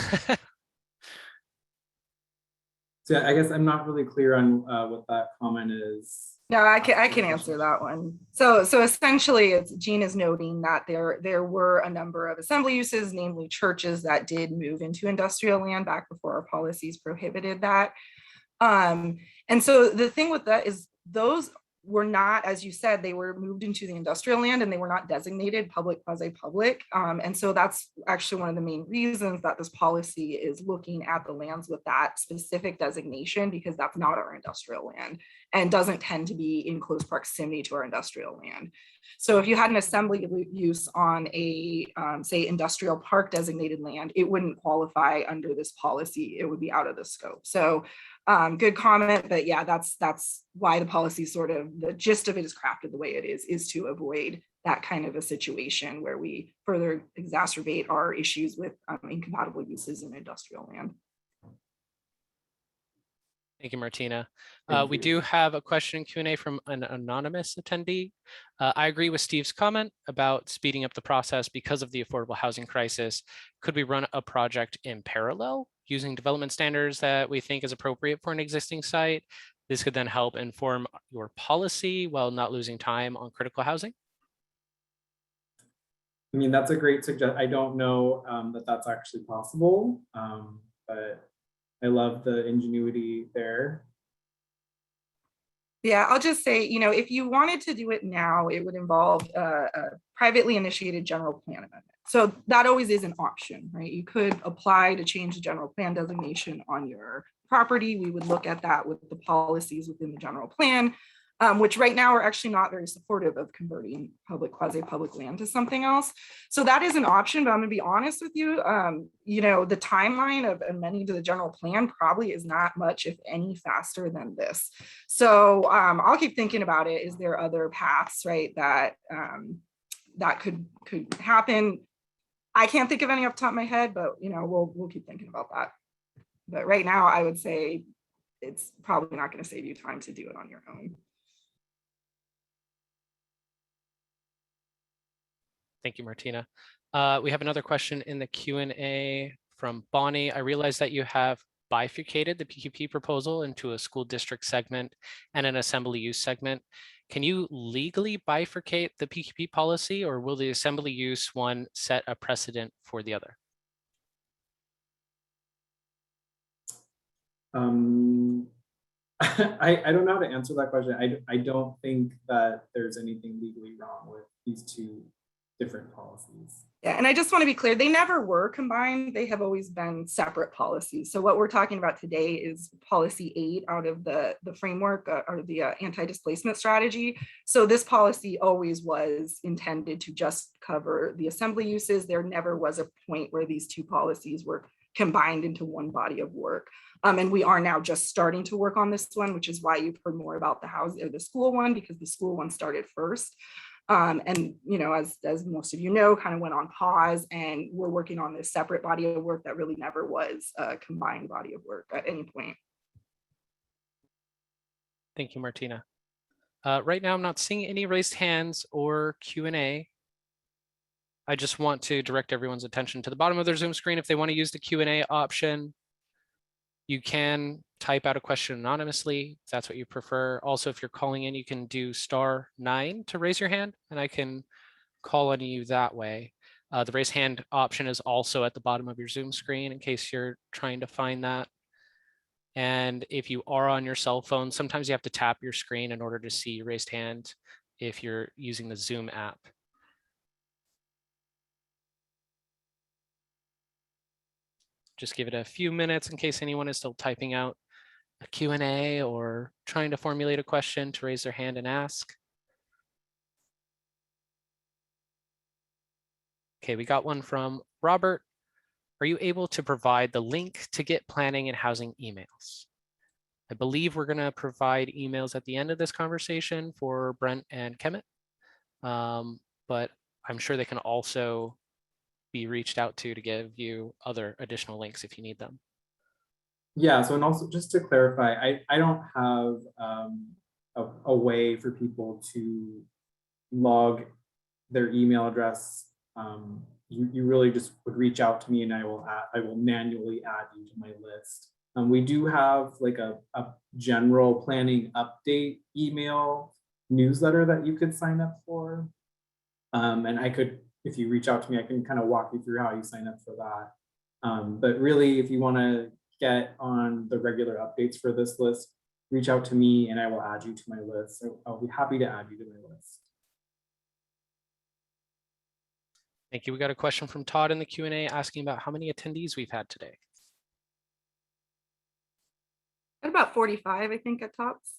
So I guess I'm not really clear on what that comment is. No, I can answer that one. So essentially, Jean is noting that there were a number of assembly uses, namely churches, that did move into industrial land back before our policies prohibited that. And so the thing with that is those were not, as you said, they were moved into the industrial land and they were not designated public, quasi-public. And so that's actually one of the main reasons that this policy is looking at the lands with that specific designation, because that's not our industrial land and doesn't tend to be in close proximity to our industrial land. So if you had an assembly use on a, say, industrial park designated land, it wouldn't qualify under this policy. It would be out of the scope. So good comment, but yeah, that's why the policy sort of, the gist of it is crafted the way it is to avoid that kind of a situation where we further exacerbate our issues with incompatible uses in industrial land. Thank you, Martina. We do have a question in Q&A from an anonymous attendee. I agree with Steve's comment about speeding up the process because of the affordable housing crisis. Could we run a project in parallel using development standards that we think is appropriate for an existing site? This could then help inform your policy while not losing time on critical housing. I mean, that's a great suggestion. I don't know that that's actually possible, but I love the ingenuity there. Yeah, I'll just say, you know, if you wanted to do it now, it would involve a privately initiated general plan amendment. So that always is an option, right? You could apply to change the general plan designation on your property. We would look at that with the policies within the general plan, which right now are actually not very supportive of converting public, quasi-public land to something else. So that is an option, but I'm gonna be honest with you, you know, the timeline of amending to the general plan probably is not much, if any, faster than this. So I'll keep thinking about it. Is there other paths, right, that that could happen? I can't think of any off the top of my head, but you know, we'll keep thinking about that. But right now, I would say it's probably not going to save you time to do it on your own. Thank you, Martina. We have another question in the Q&A from Bonnie. I realize that you have bifurcated the PQP proposal into a school district segment and an assembly use segment. Can you legally bifurcate the PQP policy, or will the assembly use one set a precedent for the other? I don't know how to answer that question. I don't think that there's anything legally wrong with these two different policies. Yeah, and I just want to be clear, they never were combined. They have always been separate policies. So what we're talking about today is policy 8 out of the framework or the anti-displacement strategy. So this policy always was intended to just cover the assembly uses. There never was a point where these two policies were combined into one body of work. And we are now just starting to work on this one, which is why you've heard more about the house or the school one, because the school one started first. And you know, as most of you know, kind of went on pause, and we're working on this separate body of work that really never was a combined body of work at any point. Thank you, Martina. Right now, I'm not seeing any raised hands or Q&A. I just want to direct everyone's attention to the bottom of their Zoom screen. If they want to use the Q&A option, you can type out a question anonymously, if that's what you prefer. Also, if you're calling in, you can do *9 to raise your hand, and I can call on you that way. The raise hand option is also at the bottom of your Zoom screen in case you're trying to find that. And if you are on your cell phone, sometimes you have to tap your screen in order to see your raised hand if you're using the Zoom app. Just give it a few minutes in case anyone is still typing out a Q&A or trying to formulate a question to raise their hand and ask. Okay, we got one from Robert. Are you able to provide the link to get planning and housing emails? I believe we're going to provide emails at the end of this conversation for Brent and Kemet, but I'm sure they can also be reached out to give you other additional links if you need them. Yeah, so and also just to clarify, I don't have a way for people to log their email address. You really just would reach out to me and I will manually add you to my list. We do have like a general planning update email newsletter that you could sign up for. And I could, if you reach out to me, I can kind of walk you through how you sign up for that. But really, if you want to get on the regular updates for this list, reach out to me and I will add you to my list. So I'll be happy to add you to my list. Thank you. We got a question from Todd in the Q&A asking about how many attendees we've had today. At about 45, I think, at tops.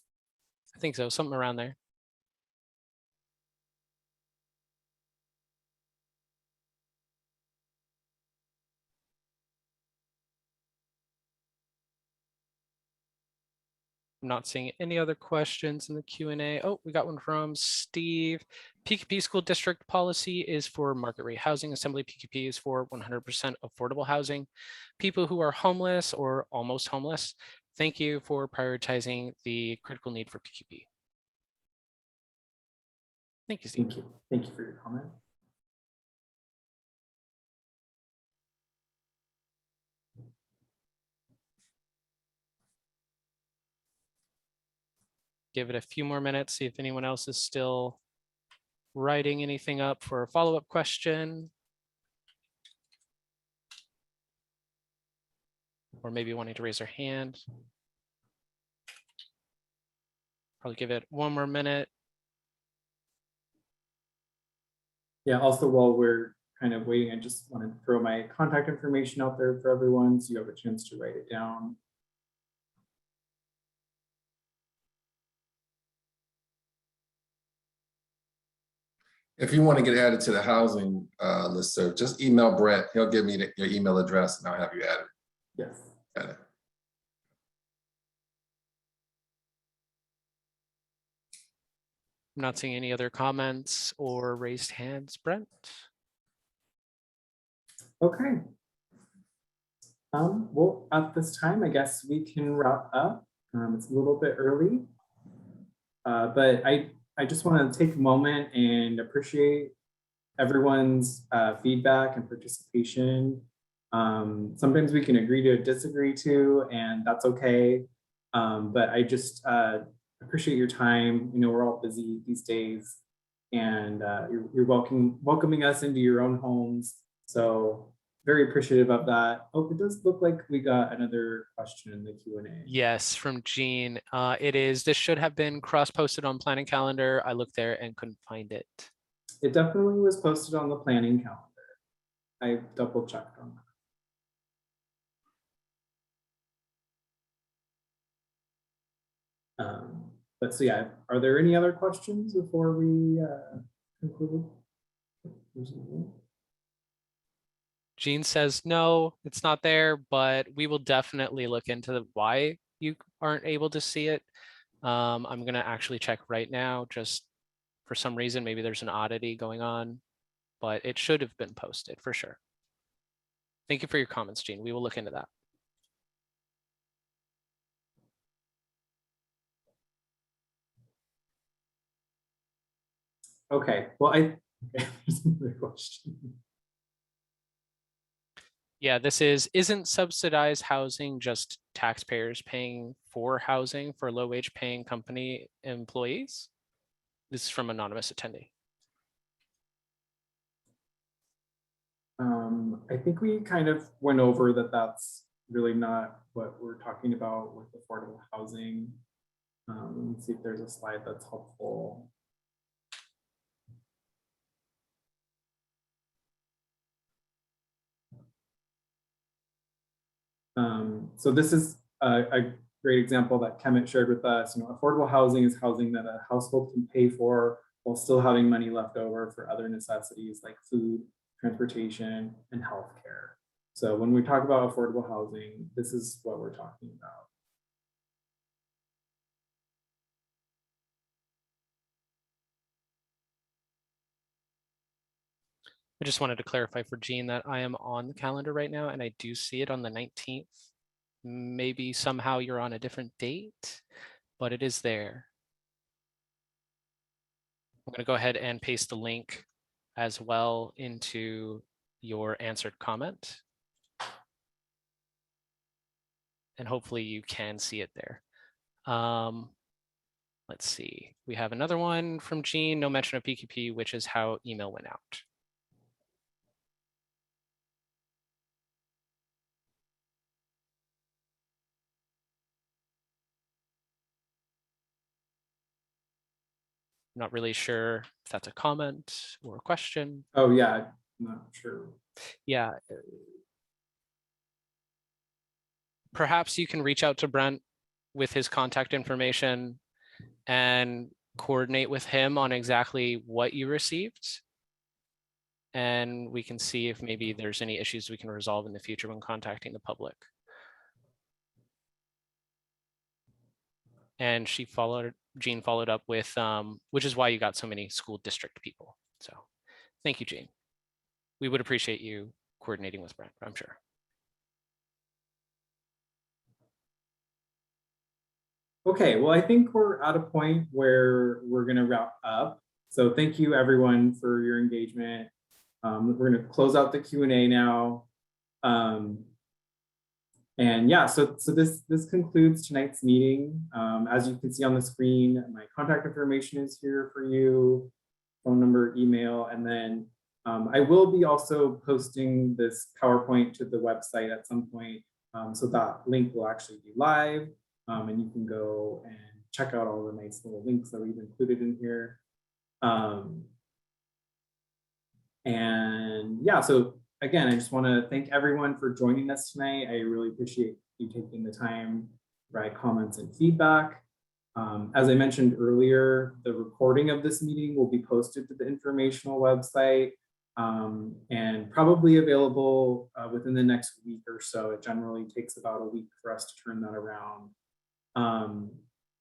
I think so, something around there. I'm not seeing any other questions in the Q&A. Oh, we got one from Steve. PQP school district policy is for market rate housing. Assembly PQP is for 100% affordable housing. People who are homeless or almost homeless. Thank you for prioritizing the critical need for PQP. Thank you, Steve. Thank you. Thank you for your comment. Give it a few more minutes, see if anyone else is still writing anything up for a follow-up question. Or maybe wanting to raise their hand. Probably give it one more minute. Yeah, also while we're kind of waiting, I just want to throw my contact information out there for everyone so you have a chance to write it down. If you want to get added to the housing listserv, just email Brett. He'll give me your email address and I'll have you added. Yes. Got it. I'm not seeing any other comments or raised hands, Brent. Okay. Well, at this time, I guess we can wrap up. It's a little bit early, but I just want to take a moment and appreciate everyone's feedback and participation. Sometimes we can agree to disagree to, and that's okay. But I just appreciate your time. You know, we're all busy these days, and you're welcoming us into your own homes. So very appreciative of that. Oh, it does look like we got another question in the Q&A. Yes, from Jean. This should have been cross-posted on planning calendar. I looked there and couldn't find it. It definitely was posted on the planning calendar. I double checked on that. But so yeah, are there any other questions before we conclude? Jean says, no, it's not there, but we will definitely look into why you aren't able to see it. I'm going to actually check right now, just for some reason, maybe there's an oddity going on, but it should have been posted for sure. Thank you for your comments, Jean. We will look into that. Okay, well, there's another question. Yeah, this isn't subsidized housing just taxpayers paying for housing for low wage paying company employees? This is from anonymous attendee. I think we kind of went over that that's really not what we're talking about with affordable housing. Let me see if there's a slide that's helpful. So this is a great example that Kemet shared with us. You know, affordable housing is housing that a household can pay for while still having money left over for other necessities like food, transportation, and healthcare. So when we talk about affordable housing, this is what we're talking about. I just wanted to clarify for Jean that I am on the calendar right now and I do see it on the 19th. Maybe somehow you're on a different date, but it is there. I'm going to go ahead and paste the link as well into your answered comment. And hopefully you can see it there. Let's see. We have another one from Jean, no mention of PQP, which is how email went out. Not really sure if that's a comment or a question. Oh yeah, I'm not sure. Yeah. Perhaps you can reach out to Brent with his contact information and coordinate with him on exactly what you received. And we can see if maybe there's any issues we can resolve in the future when contacting the public. And Jean followed up with, which is why you got so many school district people. So thank you, Jean. We would appreciate you coordinating with Brent, I'm sure. Okay, well, I think we're at a point where we're gonna wrap up. So thank you everyone for your engagement. We're gonna close out the Q&A now. And yeah, so this concludes tonight's meeting. As you can see on the screen, my contact information is here for you, phone number, email, and then I will be also posting this PowerPoint to the website at some point. So that link will actually be live, and you can go and check out all the nice little links that we've included in here. And yeah, so again, I just want to thank everyone for joining us tonight. I really appreciate you taking the time to provide comments and feedback. As I mentioned earlier, the recording of this meeting will be posted to the informational website and probably available within the next week or so. It generally takes about a week for us to turn that around.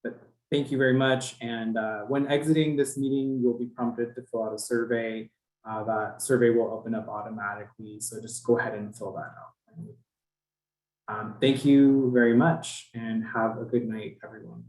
But thank you very much. And when exiting this meeting, you'll be prompted to fill out a survey. That survey will open up automatically. So just go ahead and fill that out. Thank you very much and have a good night, everyone.